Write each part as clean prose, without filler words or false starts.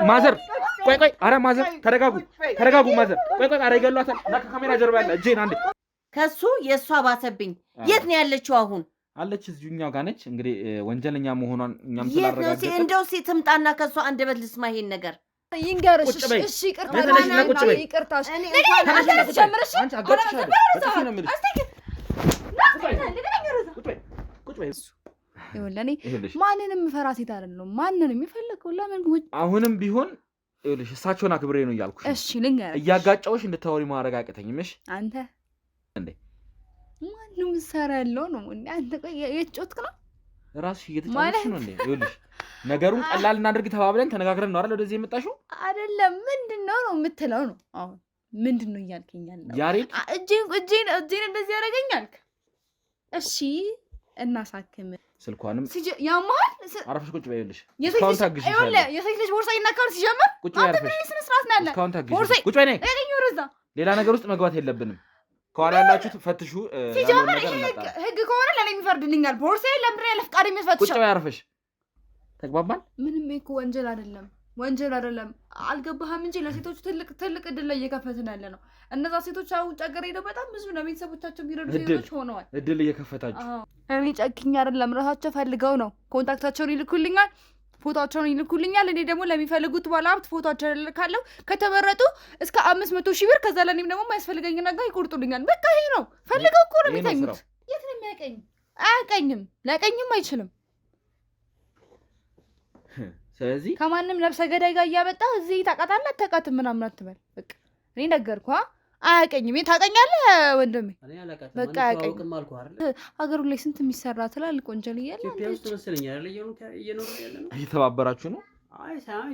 ማዘር ቆይ አረ ማዘር ተረጋጉ ማዘር ቆይ አረ ይገሏታል ካሜራ ጀርባ ያለ እጄን አንዴ ከሱ የሷ ባሰብኝ የት ነው ያለችው አሁን አለች እዚህኛው ጋር ነች እንግዲህ ወንጀለኛ መሆኗን እኛም ስላረጋገጠ እንደው ሲትምጣና ከሷ አንደበት ልስማ ይሄን ነገር ይንገርሽ እሺ ይቅርታሽ አንቺ አጋጭሻለሁ በጥፊ ነው የምልሽ ይወለኔ ማንንም ፈራ ሴት አይደለም ማንንም ይፈልገው ለምን አሁንም ቢሆን ይኸውልሽ እሳቸውን አክብሬ ነው እያልኩሽ እሺ ልንገርሽ እያጋጫውሽ እንድታወሪ ማረጋገጠኝም እሺ አንተ እንዴ ማንንም ሰራለው ነው አንተ የጮትክ ነው ራስሽ እየተጫወትሽ ነው እንዴ ይኸውልሽ ነገሩን ቀላል እናድርግ ተባብለን ተነጋግረን ነው አይደል ወደዚህ የመጣሽው አይደለም ምንድነው ነው የምትለው ነው አሁን ምንድነው እያልከኛል ነው ያሬድ እጄን እንደዚህ ያደርገኛልክ እሺ እናሳክም ስልኳንም ያማል አረፍሽ ቁጭ በይልሽ የሴት ልጅ ቦርሳ ይነካል ሲጀምር አንተ ምን ስነ ስርዓት ነው ያለ ቦርሳ ቁጭ በይ ነይ ሌላ ነገር ውስጥ መግባት የለብንም ከኋላ ያላችሁት ፈትሹ ሲጀምር ህግ ከሆነ ለኔ የሚፈርድልኛል ቦርሳዬ ለምድር ያለ ፍቃድ የሚፈትሽ ቁጭ በይ አረፍሽ ተግባባን ምንም እኮ ወንጀል አይደለም አልገባህም እንጂ ለሴቶች ትልቅ እድል ላይ እየከፈትን ያለ ነው እነዛ ሴቶች አሁን ጨገር ሄደው በጣም ብዙ ነው ቤተሰቦቻቸው ቢረዱ ሴቶች ሆነዋል እድል እየከፈታችሁ እኔ ጨክኛ አይደለም ራሳቸው ፈልገው ነው ኮንታክታቸውን ይልኩልኛል ፎቶአቸውን ይልኩልኛል እኔ ደግሞ ለሚፈልጉት ባለሀብት ፎቶአቸውን ልካለሁ ከተመረጡ እስከ 500,000 ብር ከዛ ለኔም ደግሞ የማያስፈልገኝ ነገር ይቆርጡልኛል በቃ ይሄ ነው ፈልገው እኮ ነው የሚተኙት የት ነው የሚያቀኝ አያቀኝም ላቀኝም አይችልም ስለዚህ ከማንም ነፍሰ ገዳይ ጋር እያመጣ እዚህ ታቃታለህ ተቃተም ምናምን አትበል በቃ እኔ ነገርኩህ አያቀኝም ታቀኛለህ ወንድሜ በቃ አያቀኝም አገሩ ላይ ስንት የሚሰራ ትላልቅ ወንጀል እያለ ኢትዮጵያ ውስጥ መሰለኝ አይደል እየኖሩ ያለ ነው እየተባበራችሁ ነው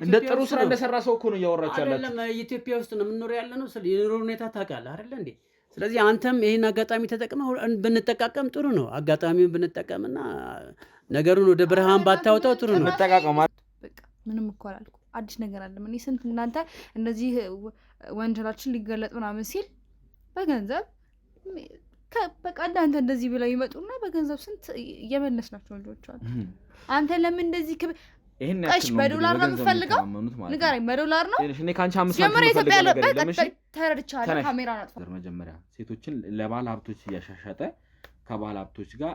እንደ ጥሩ ስራ እንደሰራ ሰው እኮ ነው እያወራችሁ ያላችሁ አይደለም ኢትዮጵያ ውስጥ ነው የምንኖረው ያለ ነው የኑሮ ሁኔታ ታውቃለህ አይደል እንዴ ስለዚህ አንተም ይሄን አጋጣሚ ተጠቅመው ብንጠቃቀም ጥሩ ነው አጋጣሚውን ብንጠቀምና ነገሩን ወደ ብርሃን ባታወጣው ጥሩ ነው ተጠቃቀም በቃ ምንም እኮ አላልኩ አዲስ ነገር አለ ምን ስንት እናንተ እንደዚህ ወንጀላችን ሊገለጥ ምናምን ሲል በገንዘብ በቃ እንዳንተ እንደዚህ ብለው ይመጡና በገንዘብ ስንት እየመለስናቸው ልጆች አሉ አንተ ለምን እንደዚህ ይሄን ያክል በዶላር ነው የምፈልገው ንገረኝ በዶላር ነው እኔ ካንቺ 5 ሳንቲም ጀመረ ኢትዮጵያ ለበቀ ተረድቻለሁ ካሜራ ናጥፋ መጀመሪያ ሴቶችን ለባለ ሀብቶች እያሻሻጠ ከባለ ሀብቶች ጋር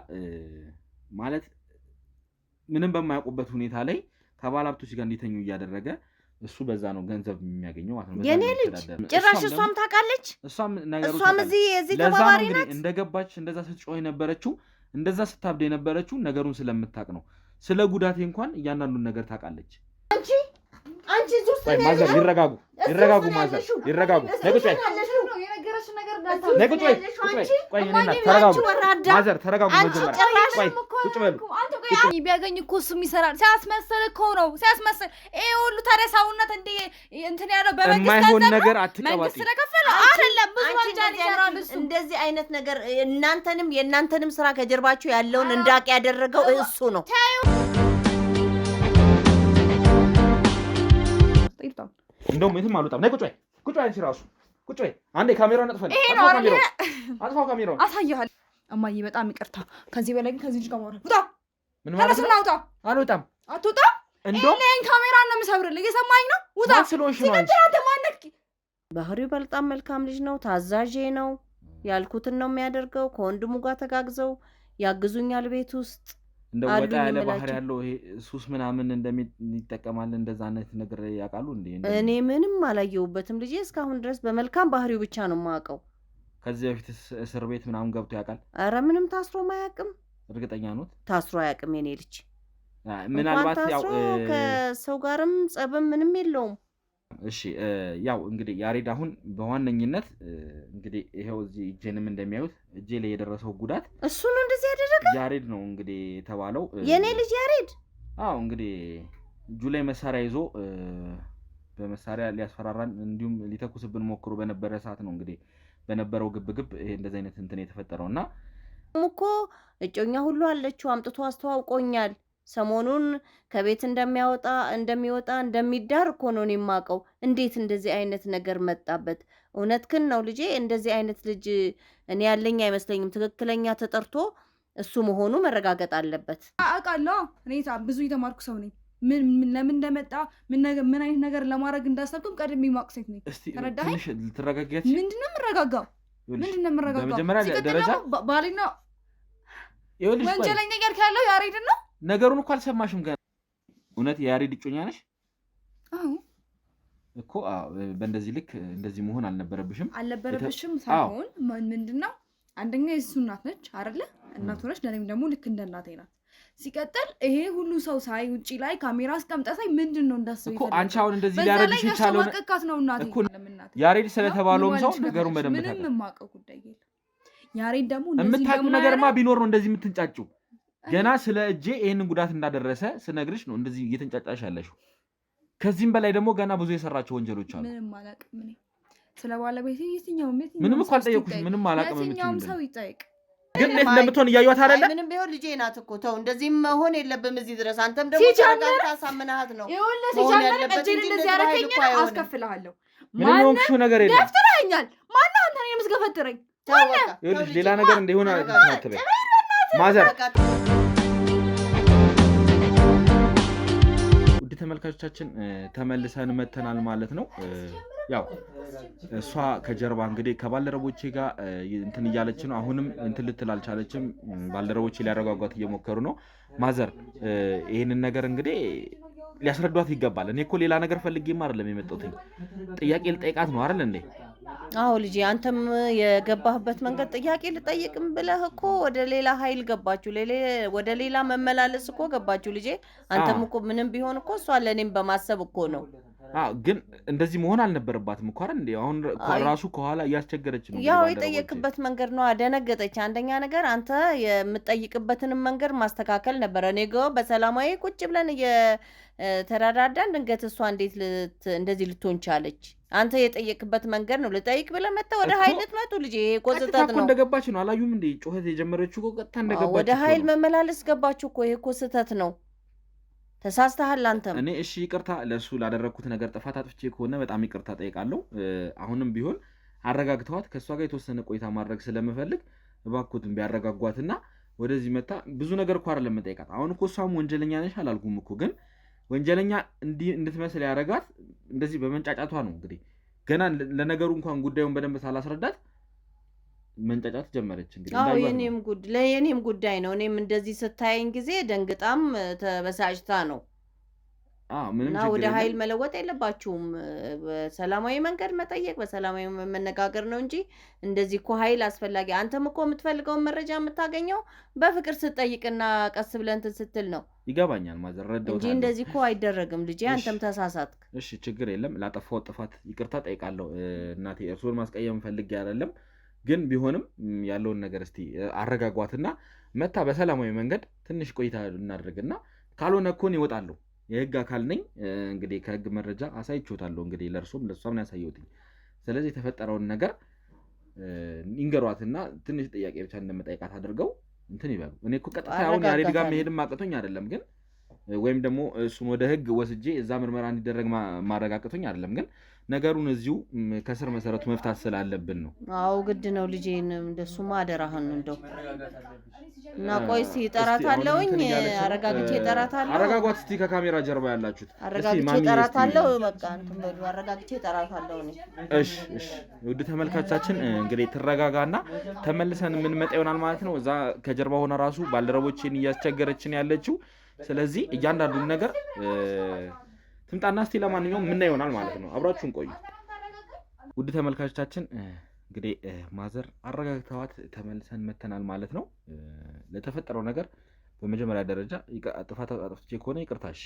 ማለት ምንም በማያውቁበት ሁኔታ ላይ ከባለ ሀብቶች ጋር እንዲተኙ እያደረገ እሱ በዛ ነው ገንዘብ የሚያገኘው ማለት ነው የኔ ልጅ ጭራሽ እሷም ታውቃለች እሷም እዚህ ተባባሪ ናት እንደገባች እንደዛ ስትጮህ የነበረችው እንደዛ ስታብደ የነበረችው ነገሩን ስለምታውቅ ነው ስለ ጉዳቴ እንኳን እያንዳንዱን ነገር ታውቃለች አንቺ ዙስ ማዘር ይረጋጉ ማዘር ይረጋጉ ነግጭ ነግጭ ቆይ እኔና ተረጋጉ ማዘር ተረጋጉ መጀመሪያ ቆይ ቁጭ በሉ ቢያገኝ እኮ እሱም ይሰራል ሲያስመስል እኮ ነው ሲያስመስል ይሄ ሁሉ ታዲያ ሰውነት እንትን ያለው በመንግስት የማይሆን ነገር አትቀባጢ ስለከፈለ አይደለም ብዙ ወንጀል ይሰራል እሱ እንደዚህ አይነት ነገር የእናንተንም ስራ ከጀርባችሁ ያለውን እንዳቅ ያደረገው እሱ ነው እንደውም የትም አልወጣም ነይ ቁጭ በይ አንቺ ራሱ ቁጭ በይ አንዴ ካሜራውን አጥፋው ካሜራውን አሳያለሁ እማዬ በጣም ይቅርታ ከዚህ በላይ ግን ከዚህ ልጅ ጋር ማውራት ውጣ ምን ማለት ነው አልወጣም አትወጣ እንደውም ይሄን ካሜራ ነው የምሰብርልህ እየሰማኝ ነው ውጣ ባህሪው በጣም መልካም ልጅ ነው ታዛዥ ነው ያልኩትን ነው የሚያደርገው ከወንድሙ ጋር ተጋግዘው ያግዙኛል ቤት ውስጥ እንደወጣ ያለ ባህሪ ያለው ይሄ ሱስ ምናምን እንደሚጠቀማል እንደዛ አይነት ነገር ያውቃሉ እንዴ እኔ ምንም አላየሁበትም ልጅ እስካሁን ድረስ በመልካም ባህሪው ብቻ ነው የማውቀው ከዚህ በፊት እስር ቤት ምናምን ገብቶ ያውቃል አረ ምንም ታስሮ ማያውቅም እርግጠኛ ነው ታስሮ አያውቅም የኔ ልጅ ምናልባት ያው ከሰው ጋርም ጸብም ምንም የለውም እሺ ያው እንግዲህ ያሬድ አሁን በዋነኝነት እንግዲህ ይሄው እዚህ እጄንም እንደሚያዩት እጄ ላይ የደረሰው ጉዳት እሱ ነው እንደዚህ ያደረገ ያሬድ ነው እንግዲህ ተባለው የኔ ልጅ ያሬድ አዎ እንግዲህ እጁ ላይ መሳሪያ ይዞ በመሳሪያ ሊያስፈራራን እንዲሁም ሊተኩስብን ሞክሮ በነበረ ሰዓት ነው እንግዲህ በነበረው ግብግብ ይሄ እንደዚህ አይነት እንትን የተፈጠረውና እኮ እጮኛ ሁሉ አለችው አምጥቶ አስተዋውቆኛል ሰሞኑን ከቤት እንደሚወጣ እንደሚዳር እኮ ነው የማውቀው እንዴት እንደዚህ አይነት ነገር መጣበት እውነትክን ነው ልጄ እንደዚህ አይነት ልጅ እኔ ያለኝ አይመስለኝም ትክክለኛ ተጠርቶ እሱ መሆኑ መረጋገጥ አለበት አውቃለሁ እኔ ብዙ የተማርኩ ሰው ነኝ ምን ለምን እንደመጣ ምን አይነት ነገር ለማድረግ እንዳሰብኩም ቀድሜ ማቅሰት ነኝ። ተረዳኸኝ? ትንሽ ልትረጋጋት። ምንድነው የምረጋጋው? በመጀመሪያ ደረጃ ባሌና ይኸውልሽ ወንጀለኛ ጋር ካለው ያሬድ ነው። ነገሩን እኮ አልሰማሽም ገና። እውነት የያሬድ እጮኛ ነሽ? አዎ እኮ በእንደዚህ ልክ እንደዚህ መሆን አልነበረብሽም ሳይሆን ምንድነው አንደኛ የእሱ እናት ነች አይደለ? እናቱ ነች፣ ለእኔም ደግሞ ልክ እንደ እናቴ ናት። ሲቀጥል ይሄ ሁሉ ሰው ሳይ ውጪ ላይ ካሜራ አስቀምጠ ሳይ ምንድነው እንዳስብ እኮ አንቺ አሁን እንደዚህ ሊያረግሽ ይቻላል ነው እናቴ እኮ ያሬድ ስለተባለውም ሰው ነገሩን በደንብ ምንም የማውቀው ጉዳይ የለም። ያሬድ ደግሞ የምታውቂው ነገርማ ቢኖር ነው እንደዚህ የምትንጫጭው። ገና ስለ እጄ ይሄንን ጉዳት እንዳደረሰ ስነግርሽ ነው እንደዚህ እየተንጫጫሽ ያለሽው። ከዚህም በላይ ደግሞ ገና ብዙ የሰራቸው ወንጀሎች አሉ። ምንም አላውቅም እኔ ስለ ባለቤቴ ምንም እኮ አልጠየኩሽም። ምንም አላውቅም የትኛውም ሰው ይጠይቅ። ግን እንዴት እንደምትሆን እያዩት አይደለ? ምንም ቢሆን ልጄ ናት እኮ ተው፣ እንደዚህ መሆን የለብም እዚህ ድረስ። አንተም ደግሞ ተረጋግታ ሳምናሃት ነው መሆን ያለበት። እንደዚህ ያረከኝ አስከፍልሃለሁ። ምንም የሆንሽው ነገር የለም። ደፍተረኛል። ማነው አንተ ነው የምትገፈትረኝ? ይኸውልሽ ሌላ ነገር እንደሆነ አትበይ ማዘር። ውድ ተመልካቾቻችን ተመልሰን መተናል ማለት ነው። ያው እሷ ከጀርባ እንግዲህ ከባልደረቦቼ ጋር እንትን እያለች ነው። አሁንም እንትን ልትል አልቻለችም። ባልደረቦቼ ሊያረጋጓት እየሞከሩ ነው። ማዘር ይሄንን ነገር እንግዲህ ሊያስረዷት ይገባል። እኔ እኮ ሌላ ነገር ፈልጌማ አይደለም የመጣሁት፣ ጥያቄ ልጠይቃት ነው አይደል እንዴ? አዎ ልጄ፣ አንተም የገባህበት መንገድ ጥያቄ ልጠይቅም ብለህ እኮ ወደ ሌላ ኃይል ገባችሁ፣ ወደ ሌላ መመላለስ እኮ ገባችሁ ልጄ። አንተም እኮ ምንም ቢሆን እኮ እሷ ለእኔም በማሰብ እኮ ነው። ግን እንደዚህ መሆን አልነበረባትም እኮ አይደል እንዴ? አሁን ራሱ ከኋላ እያስቸገረች ነው። ያው የጠየቅበት መንገድ ነው ደነገጠች። አንደኛ ነገር አንተ የምትጠይቅበትንም መንገድ ማስተካከል ነበረ። እኔ ጋር በሰላማዊ ቁጭ ብለን እየተረዳዳን ድንገት እሷ እንዴት እንደዚህ ልትሆን ቻለች? አንተ የጠየቅበት መንገድ ነው። ልጠይቅ ብለህ መጣ ወደ ኃይል ልትመጡ ልጄ። ይሄ እኮ ስህተት ነው። እንደገባች ነው አላዩም እንዴ? ጩኸት የጀመረችው እኮ ቀጥታ እንደገባች ወደ ኃይል መመላለስ ገባችሁ እኮ። ይሄ እኮ ስህተት ነው። ተሳስተሃል አንተም። እኔ እሺ ይቅርታ ለሱ ላደረኩት ነገር ጥፋት አጥፍቼ ከሆነ በጣም ይቅርታ ጠይቃለሁ። አሁንም ቢሆን አረጋግተዋት ከሷ ጋር የተወሰነ ቆይታ ማድረግ ስለምፈልግ እባክዎትን ቢያረጋጓትና ወደዚህ መጣ። ብዙ ነገር እኮ አይደለም መጠይቃት። አሁን እኮ እሷም ወንጀለኛ ነሽ አላልኩም እኮ፣ ግን ወንጀለኛ እንድትመስል ያረጋት እንደዚህ በመንጫጫቷ ነው። እንግዲህ ገና ለነገሩ እንኳን ጉዳዩን በደንብ ሳላስረዳት መንጫጫት ጀመረች። እንግዲህ አዎ የኔም ጉዳይ ነው። እኔም እንደዚህ ስታየኝ ጊዜ ደንግጣም ተበሳጭታ ነው። እና ወደ ኃይል መለወጥ የለባችሁም። በሰላማዊ መንገድ መጠየቅ፣ በሰላማዊ መነጋገር ነው እንጂ እንደዚህ እኮ ኃይል አስፈላጊ። አንተም እኮ የምትፈልገውን መረጃ የምታገኘው በፍቅር ስትጠይቅና ቀስ ብለህ እንትን ስትል ነው። ይገባኛል ማዘር፣ ረዳሁት እንጂ እንደዚህ እኮ አይደረግም ልጄ። አንተም ተሳሳትክ። እሺ ችግር የለም። ላጠፋሁት ጥፋት ይቅርታ ጠይቃለሁ እናቴ። እርሶን ማስቀየም ፈልጌ አይደለም፣ ግን ቢሆንም ያለውን ነገር እስቲ አረጋጓትና መታ በሰላማዊ መንገድ ትንሽ ቆይታ እናድርግና ካልሆነ እኮ እኔ እወጣለሁ። የህግ አካል ነኝ። እንግዲህ ከህግ መረጃ አሳይቼዎታለሁ። እንግዲህ ለእርሶም ለእሷም ነው ያሳየሁትኝ። ስለዚህ የተፈጠረውን ነገር ይንገሯትና ትንሽ ጥያቄ ብቻ እንደምጠይቃት አድርገው እንትን ይበሉ። እኔ እኮ ቀጥታ አሁን ያሬድ ጋር መሄድም አቅቶኝ አይደለም፣ ግን ወይም ደግሞ እሱን ወደ ህግ ወስጄ እዛ ምርመራ እንዲደረግ ማረጋግጦኝ አይደለም፣ ግን ነገሩን እዚሁ ከስር መሰረቱ መፍታት ስላለብን ነው። አዎ ግድ ነው ልጄን። እንደሱማ አደራህን እንደው እና ቆይ እስኪ እጠራታለሁኝ። አረጋግቼ እጠራታለሁ። አረጋጓት እስኪ ከካሜራ ጀርባ ያላችሁት አረጋግቼ እጠራታለሁ። በቃ እንትን በሉ አረጋግቼ እጠራታለሁ እኔ። እሺ ውድ ተመልካቾቻችን እንግዲህ ትረጋጋና ተመልሰን የምንመጣ ይሆናል ማለት ነው። እዛ ከጀርባ ሆነ ራሱ ባልደረቦችን እያስቸገረችን ያለችው። ስለዚህ እያንዳንዱን ነገር ትምጣና እስቲ ለማንኛውም ምን ይሆናል ማለት ነው። አብራችሁን ቆዩ ውድ ተመልካቾቻችን። እንግዲህ ማዘር አረጋግተዋት ተመልሰን መተናል ማለት ነው። ለተፈጠረው ነገር በመጀመሪያ ደረጃ ጥፋት አጥፍቼ ከሆነ ይቅርታሽ፣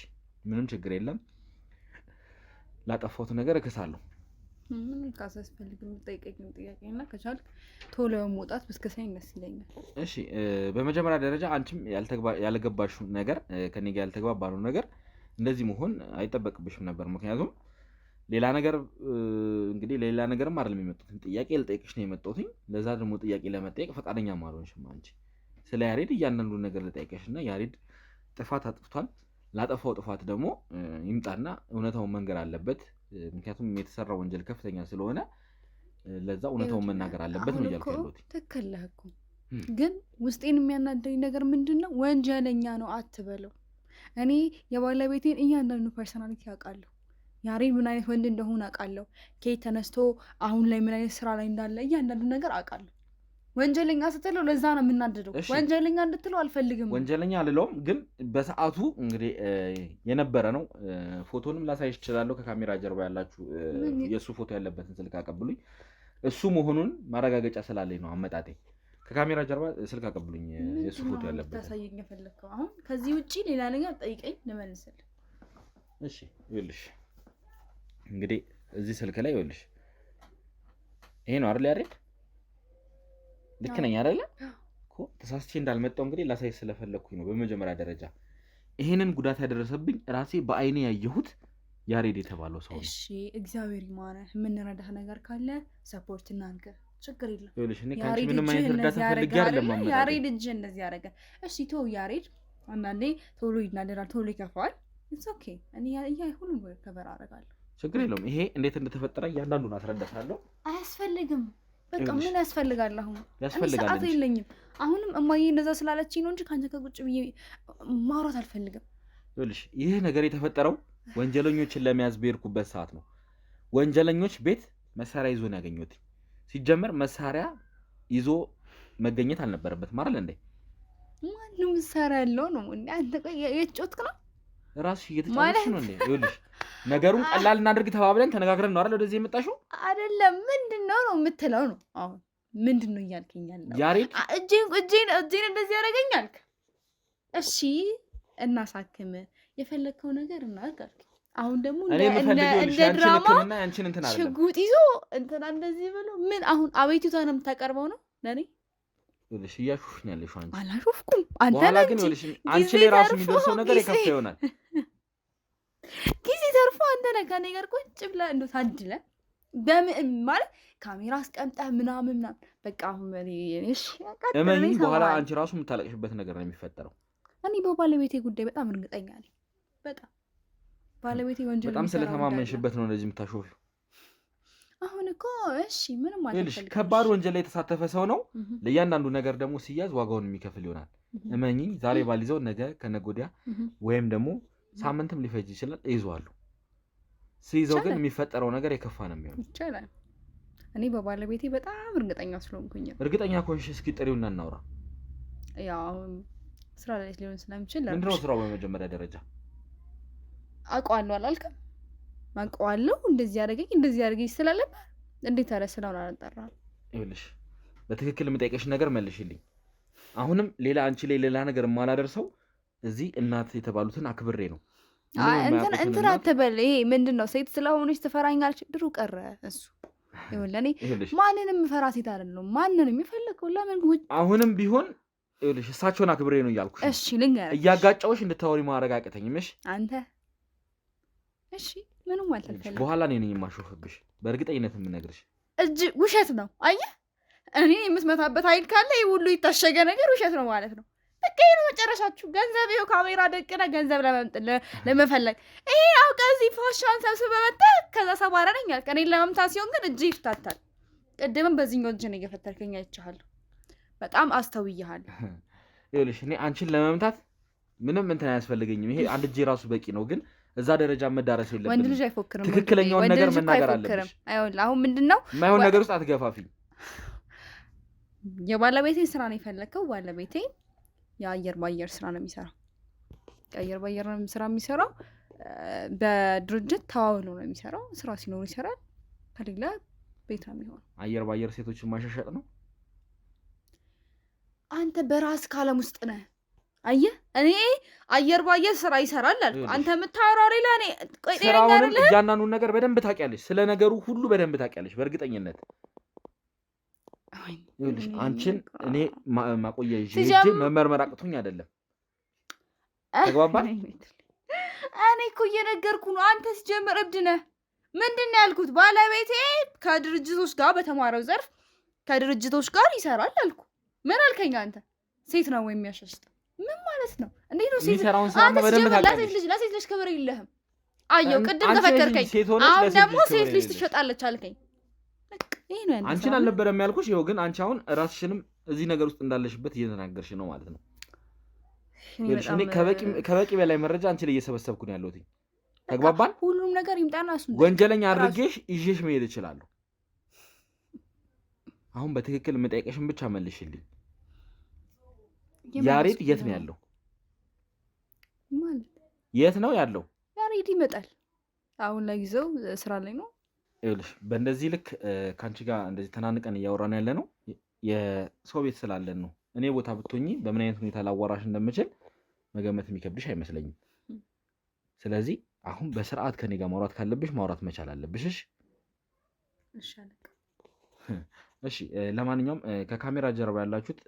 ምንም ችግር የለም። ላጠፋሁት ነገር እከሳለሁ። ምን ካሳ ያስፈልግም? ጠይቀኝ ጥያቄና ከቻልክ ቶሎ መውጣት በስከሳይ ይመስለኛል። እሺ በመጀመሪያ ደረጃ አንቺም ያልገባሽው ነገር ከኔ ጋር ያልተግባባነው ነገር እንደዚህ መሆን አይጠበቅብሽም ነበር። ምክንያቱም ሌላ ነገር እንግዲህ ሌላ ነገርም አይደለም የመጣሁት፣ ጥያቄ ልጠይቅሽ ነው የመጣሁት። ለዛ ደግሞ ጥያቄ ለመጠየቅ ፈቃደኛ ማልሆንሽም አንቺ ስለ ያሬድ እያንዳንዱ ነገር ልጠይቅሽና ያሬድ ጥፋት አጥፍቷል። ላጠፋው ጥፋት ደግሞ ይምጣና እውነታውን መንገር አለበት። ምክንያቱም የተሰራው ወንጀል ከፍተኛ ስለሆነ ለዛ እውነታውን መናገር አለበት ነው እያልኩ ያለሁት። ትክክል እኮ ግን ውስጤን የሚያናደኝ ነገር ምንድነው? ወንጀለኛ ነው አትበለው። እኔ የባለቤቴን እያንዳንዱ ፐርሰናሊቲ አውቃለሁ። ያሬድ ምን አይነት ወንድ እንደሆነ አውቃለሁ። ከየት ተነስቶ አሁን ላይ ምን አይነት ስራ ላይ እንዳለ እያንዳንዱ ነገር አውቃለሁ። ወንጀለኛ ስትለው ለዛ ነው የምናደደው። ወንጀለኛ እንድትለው አልፈልግም። ወንጀለኛ አልለውም፣ ግን በሰዓቱ እንግዲህ የነበረ ነው። ፎቶንም ላሳይሽ እችላለሁ። ከካሜራ ጀርባ ያላችሁ የእሱ ፎቶ ያለበትን ስልክ አቀብሉኝ። እሱ መሆኑን ማረጋገጫ ስላለኝ ነው አመጣጤ። ከካሜራ ጀርባ ስልክ አቀብሉኝ፣ የእሱ ፎቶ ያለበት ታሳየኝ የፈለግከው። አሁን ከዚህ ውጪ ሌላ ነገር ጠይቀኝ ልመልስልህ። እሺ ይኸውልሽ፣ እንግዲህ እዚህ ስልክ ላይ ይኸውልሽ፣ ይሄ ነው አይደል ያሬድ? ልክ ነኝ አይደለ? እኮ ተሳስቼ እንዳልመጣው እንግዲህ ላሳይ ስለፈለኩኝ ነው። በመጀመሪያ ደረጃ ይሄንን ጉዳት ያደረሰብኝ ራሴ በአይኔ ያየሁት ያሬድ የተባለው ሰው ነው። እሺ እግዚአብሔር ይማረህ። የምንረዳህ ነገር ካለ ሰፖርት እናንተ፣ ችግር የለም። ይኸውልሽ እኔ ካንቺ ምንም አይነት እርዳታ ፈልጌ አይደለም ማመጣ። ያሬድ እጅ እንደዚህ ያደረገ። እሺ ተው ያሬድ፣ አንዳንዴ ቶሎ ይናደዳል፣ ቶሎ ይከፋዋል። ኢትስ ኦኬ። እኔ ሁሉም ከበር አደርጋለሁ፣ ችግር የለውም። ይሄ እንዴት እንደተፈጠረ እያንዳንዱን አስረዳታለሁ። አያስፈልግም። በቃ ምን ያስፈልጋል? አሁን ያስፈልጋል ሰዓት የለኝም። አሁንም እማዬ እንደዛ ስላለችኝ ነው እንጂ ካንተ ከቁጭ ብዬ ማውራት አልፈልግም። ይኸውልሽ ይሄ ነገር የተፈጠረው ወንጀለኞችን ለመያዝ በሄድኩበት ሰዓት ነው። ወንጀለኞች ቤት መሳሪያ ይዞ ነው ያገኘሁት። ሲጀመር መሳሪያ ይዞ መገኘት አልነበረበትም አይደል እንዴ? ማንም መሳሪያ ያለው ነው እንዴ? አንተ ቆይ የጮትክ ነው ራስሽ እየተጫወትሽ ነው እንዴ? ይኸውልሽ ነገሩን ቀላል እናድርግ ተባብለን ተነጋግረን ነው አይደል ወደዚህ የመጣሽው? አይደለም ምንድነው ነው የምትለው ነው? አሁን ምንድነው እያልከኛል? ያሬድ እጄን እንደዚህ ያደርገኛል። እሺ እናሳክም፣ የፈለግከው ነገር እናድርግ። አሁን ደግሞ እንደ ድራማ ሽጉጥ ይዞ እንትና እንደዚህ ብሎ ምን አሁን አቤቱታ ነው የምታቀርበው ነው ለኔ? ይኸውልሽ እያሾፍኛለሽ አንቺ። አላሾፍኩም። አንተ በኋላ ግን ይኸውልሽ አንቺ ላይ ራሱ የሚደርሰው ነገር የከፋ ይሆናል። ጊዜ ተርፎ አንተ ነህ ከእኔ ጋር ቁጭ ብለህ እንደው ታድለህ በምን ማለት ካሜራ አስቀምጠህ ምናምን በቃ አሁን እሺ እመኚኝ፣ በኋላ አንቺ ራሱ የምታለቅሽበት ነገር ነው የሚፈጠረው። እኔ በባለቤቴ ጉዳይ በጣም እርግጠኛ ነኝ። በጣም ባለቤቴ ወንጀል በጣም ስለተማመንሽበት ነው እንደዚህ የምታሾፊው። አሁን እኮ እሺ ምንም ማለት ነው። ከባድ ወንጀል ላይ የተሳተፈ ሰው ነው። ለእያንዳንዱ ነገር ደግሞ ሲያዝ ዋጋውን የሚከፍል ይሆናል። እመኚኝ፣ ዛሬ ባልይዘው ነገ ከነገ ወዲያ ወይም ደግሞ ሳምንትም ሊፈጅ ይችላል እይዘዋለሁ። ሲይዘው ግን የሚፈጠረው ነገር የከፋ ነው የሚሆነው። ይቻላል። እኔ በባለቤቴ በጣም እርግጠኛ ስለሆንኩኝ። እርግጠኛ ከሆንሽ እስኪ ጥሪውና እናውራ። ያው ስራ ላይ ሊሆን ስለምችል ምንድን ነው ስራው? በመጀመሪያ ደረጃ አውቀዋለሁ አላልክም? አውቀዋለሁ እንደዚህ ያደርገኝ ስላለብ እንዴት አለ ስራውን አላጠራም። ይኸውልሽ በትክክል የምጠይቀሽ ነገር መልሽልኝ። አሁንም ሌላ አንቺ ላይ ሌላ ነገር የማላደርሰው እዚህ እናት የተባሉትን አክብሬ ነው። እንትን አትበል። ይሄ ምንድን ነው? ሴት ስለሆነች ትፈራኛለች። ድሮ ቀረ እሱ። ይኸውልህ ማንንም ፈራ ሴት አይደለሁም። ማንንም የፈለከው ለምን አሁንም ቢሆን ይኸውልሽ እሳቸውን አክብሬ ነው እያልኩሽ። እሺ ልንገርህ፣ እያጋጫዎች እንድታወሪ ማድረግ አቅተኝም። እሺ አንተ እሺ ምንም አልተፈልኩም። በኋላ እኔ ነኝ የማሾፍብሽ። በእርግጠኝነት የምነግርሽ እጅ ውሸት ነው። አየህ እኔ የምትመታበት ኃይል ካለ ይህ ሁሉ የታሸገ ነገር ውሸት ነው ማለት ነው። በቃ ይሄ ነው መጨረሻችሁ። ገንዘብ ይኸው ካሜራ ደቅነ ገንዘብ ለመፈለግ ይሄ አውቀህ እዚህ ፋሻን ሰብስበህ መተህ ከዛ ሰባራ ነኝ ያልክ እኔን ለመምታት ሲሆን ግን እጅ ይፍታታል። ቅድምም በዚህኛው እጅ ነው እየፈተርከኝ አይቼሃለሁ። በጣም አስተውይሃለሁ። ይኸውልሽ እኔ አንቺን ለመምታት ምንም እንትን አያስፈልገኝም። ይሄ አንድ እጄ ራሱ በቂ ነው። ግን እዛ ደረጃ መዳረስ የለብንም። ወንድ ልጅ አይፎክርም። ትክክለኛውን ነገር መናገር አለብሽ። አሁን ምንድን ነው የማይሆን ነገር ውስጥ አትገፋፊኝ። የባለቤቴን ስራ ነው የፈለግከው። ባለቤቴ የአየር ባየር ስራ ነው የሚሰራው። የአየር ባየር ስራ የሚሰራው በድርጅት ተዋውሎ ነው የሚሰራው። ስራ ሲኖር ይሰራል፣ ከሌላ ቤት ነው የሚሆነው። አየር ባየር ሴቶችን ማሻሻጥ ነው። አንተ በራስ ካለም ውስጥ ነህ። አየህ እኔ አየር ባየር ስራ ይሰራል አልኩ። አንተ የምታወራው ሌላ። እኔ ቆይ ስራውንም እያንዳንዱን ነገር በደንብ ታውቂያለሽ። ስለ ነገሩ ሁሉ በደንብ ታውቂያለሽ በእርግጠኝነት። ይኸውልሽ አንቺን እኔ ማቆያ ይዤ መመርመር አቅቶኝ አይደለም። ተግባባን? እኔ እኮ እየነገርኩ ነው። አንተ ሲጀምር እብድ ነህ። ምንድን ነው ያልኩት? ባለቤቴ ከድርጅቶች ጋር በተማረው ዘርፍ ከድርጅቶች ጋር ይሰራል አልኩ። ምን አልከኝ አንተ? ሴት ነው ወይ የሚያሻሽጥ? ምን ማለት ነው? እንዴት ነው ሴት የሚሰራውን ስራ በደንብ ታውቂያለሽ። ለሴት ልጅ ክብር የለህም። አየው ቅድም ተፈከርከኝ። አሁን ደግሞ ሴት ልጅ ትሸጣለች አልከኝ። ይሄ ነው ያንተ። አንቺን አልነበረም ያልኩሽ። ይኸው ግን አንቺ አሁን ራስሽንም እዚህ ነገር ውስጥ እንዳለሽበት እየተናገርሽ ነው ማለት ነው። እኔ ከበቂ በላይ መረጃ አንቺ ላይ እየሰበሰብኩ ነው ያለሁት። ተግባባን? ሁሉም ነገር ይምጣና እሱ ወንጀለኛ አድርጌሽ ይዤሽ መሄድ እችላለሁ። አሁን በትክክል የምጠይቀሽን ብቻ መልሽልኝ። ያሬድ የት ነው ያለው? ማለት የት ነው ያለው? ያሬድ ይመጣል። አሁን ለጊዜው ስራ ላይ ነው። ይኸውልሽ በእንደዚህ ልክ ከአንቺ ጋር እንደዚህ ተናንቀን እያወራን ያለ ነው የሰው ቤት ስላለን ነው። እኔ ቦታ ብትሆኚ በምን አይነት ሁኔታ ላዋራሽ እንደምችል መገመት የሚከብድሽ አይመስለኝም። ስለዚህ አሁን በስርዓት ከኔ ጋር ማውራት ካለብሽ ማውራት መቻል አለብሽ። እሺ ለማንኛውም ከካሜራ ጀርባ ያላችሁት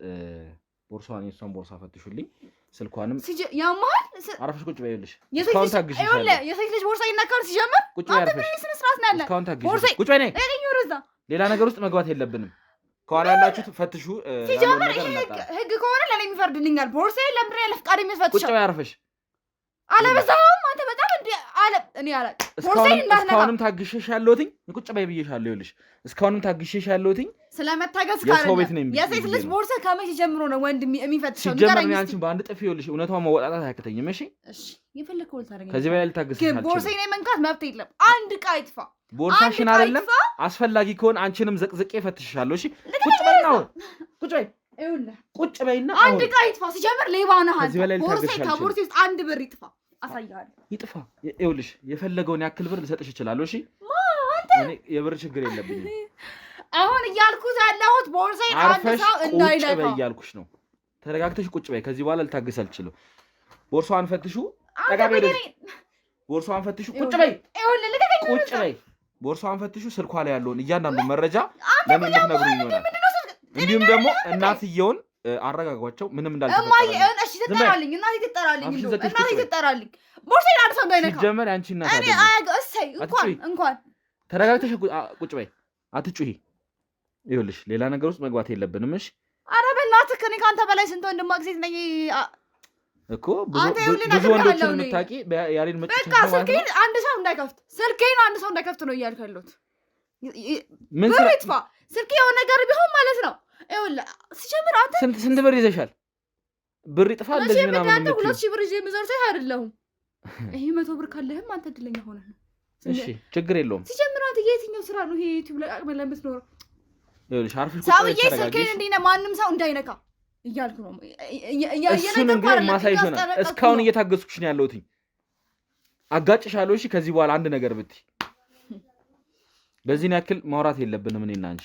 ቦርሳዋን የሷን ቦርሳ ፈትሹልኝ። ስልኳንም ያማል አረፍሽ ቁጭ በይልሽ። እስካሁን ታግሽሻለሁ። የሴት ልጅ ቦርሳ ይነካል ሲጀምር ቁጭ በይ አረፍሽ። እስካሁን ታግሽሽ ቁጭ በይ ነይ። ሌላ ነገር ውስጥ መግባት የለብንም። ከኋላ ያላችሁት ፈትሹ። ሲጀምር ህግ ከሆነ ለኔ የሚፈርድልኛል። ቦርሳዬ ለምንድን ነው ለፍቃድ የሚፈትሽው? ቁጭ በይ አረፍሽ። አለበዛም አንተ በጣም እንደ አለ እኔ አለ ቦርሳዬን እንዳትነካ። እስካሁንም ታግሽሽ ያለሁትኝ ቁጭ በይ ብዬሻለሁ። ይኸውልሽ እስካሁንም ታግሽሽ ያለሁትኝ ስለመታገስ ካለ የሴት ልጅ ቦርሳ ከመቼ ጀምሮ ነው ወንድ የሚፈትሸው? ሲጀምር እኔ አንቺን በአንድ ጥፊ ይኸውልሽ እውነቷን መወጣጣት አያቅተኝም። እሺ የፈለከው ልታደርገኝ ከዚህ በላይ ልታገስሽ አልችልም። ግን ቦርሳዬን መንካት መብት የለም። አንድ ዕቃ ይጥፋ። ቦርሳሽን አይደለም አስፈላጊ ከሆነ አንቺንም ዘቅዝቄ ፈትሽሻለሁ። እሺ ቁጭ በይና ቁጭ በይ ቁጭ በይና አንድ ዕቃ ይጥፋ። ሲጀምር ሌባ ነህ አንተ። ቦርሳዬ ከቦርሳዬ ውስጥ አንድ ብር ይጥፋ አሳያለሁ። ይጥፋ። ይኸውልሽ የፈለገውን ያክል ብር ልሰጥሽ እችላለሁ። እሺ እኔ የብር ችግር የለብኝም። አሁን እያልኩት ያለሁት ቦርሳዬን አንድ ሰው እንዳይነካ ቁጭ በይ እያልኩሽ ነው። ተረጋግተሽ ቁጭ በይ። ከዚህ በኋላ ልታገስ አልችልም። ቦርሳዋን ፈትሹ። ጠጋቢ ወደዚህ። ቦርሳዋን ፈትሹ። ቁጭ በይ ቁጭ በይ። ቦርሳዋን ፈትሹ። ስልኳ ላይ ያለውን እያንዳንዱ መረጃ ለምን ልትነግሩኝ ይሆናል። እንዲሁም ደግሞ እናትየውን አረጋጓቸው። ምንም እንዳልተፈጠረ እሺ ትጠራልኝ። እናቴ ትጠራልኝ። ቦርሳዬን አንድ ሰው እንዳይነካ። ሲጀመር አንቺ እናት አይደለም። እንኳን ተረጋግተሽ ቁጭ በይ። አትጩሂ። ይኸውልሽ ሌላ ነገር ውስጥ መግባት የለብንም። እሺ ኧረ በእናትህ ከእኔ ከአንተ በላይ ስንት ወንድማግ ሴት ነኝ እኮ ብዙ ወንዶችን የምታውቂ ያሬድ መጥቶ በቃ ስልኬን አንድ ሰው እንዳይከፍት ነው እያልኩ ያለሁት። ምን ብር ይጥፋ። ስልኬ የሆነ ነገር ቢሆን ማለት ነው። ይኸውልህ ሲጀምር አንተ ስንት ብር ይዘሻል? ብር ይጥፋ እንደዚህ ምናምን አንተ 2000 ብር ይዤ የምዞር ሰው አይደለሁም። ይሄ 100 ብር ካለህም አንተ እድለኛ ሆነህ ነው። እሺ ችግር የለውም። ሲጀምር አንተ የትኛው ስራ ነው ይሄ ዩቲዩብ ላይ አቅመህ ለምትኖረው? ይኸውልሽ አርፈሽ ቁጭ ሰውዬ ስልኬን እንዲህ ነው ማንም ሰው እንዳይነካ እያልኩ ነው። እሱን እንግዲህ ማሳይሽ ነው። እስካሁን እየታገስኩሽ ነው ያለሁት። አጋጭሻለሁ። እሺ ከዚህ በኋላ አንድ ነገር ብትይ በዚህን ያክል ማውራት የለብንም እኔና አንቺ።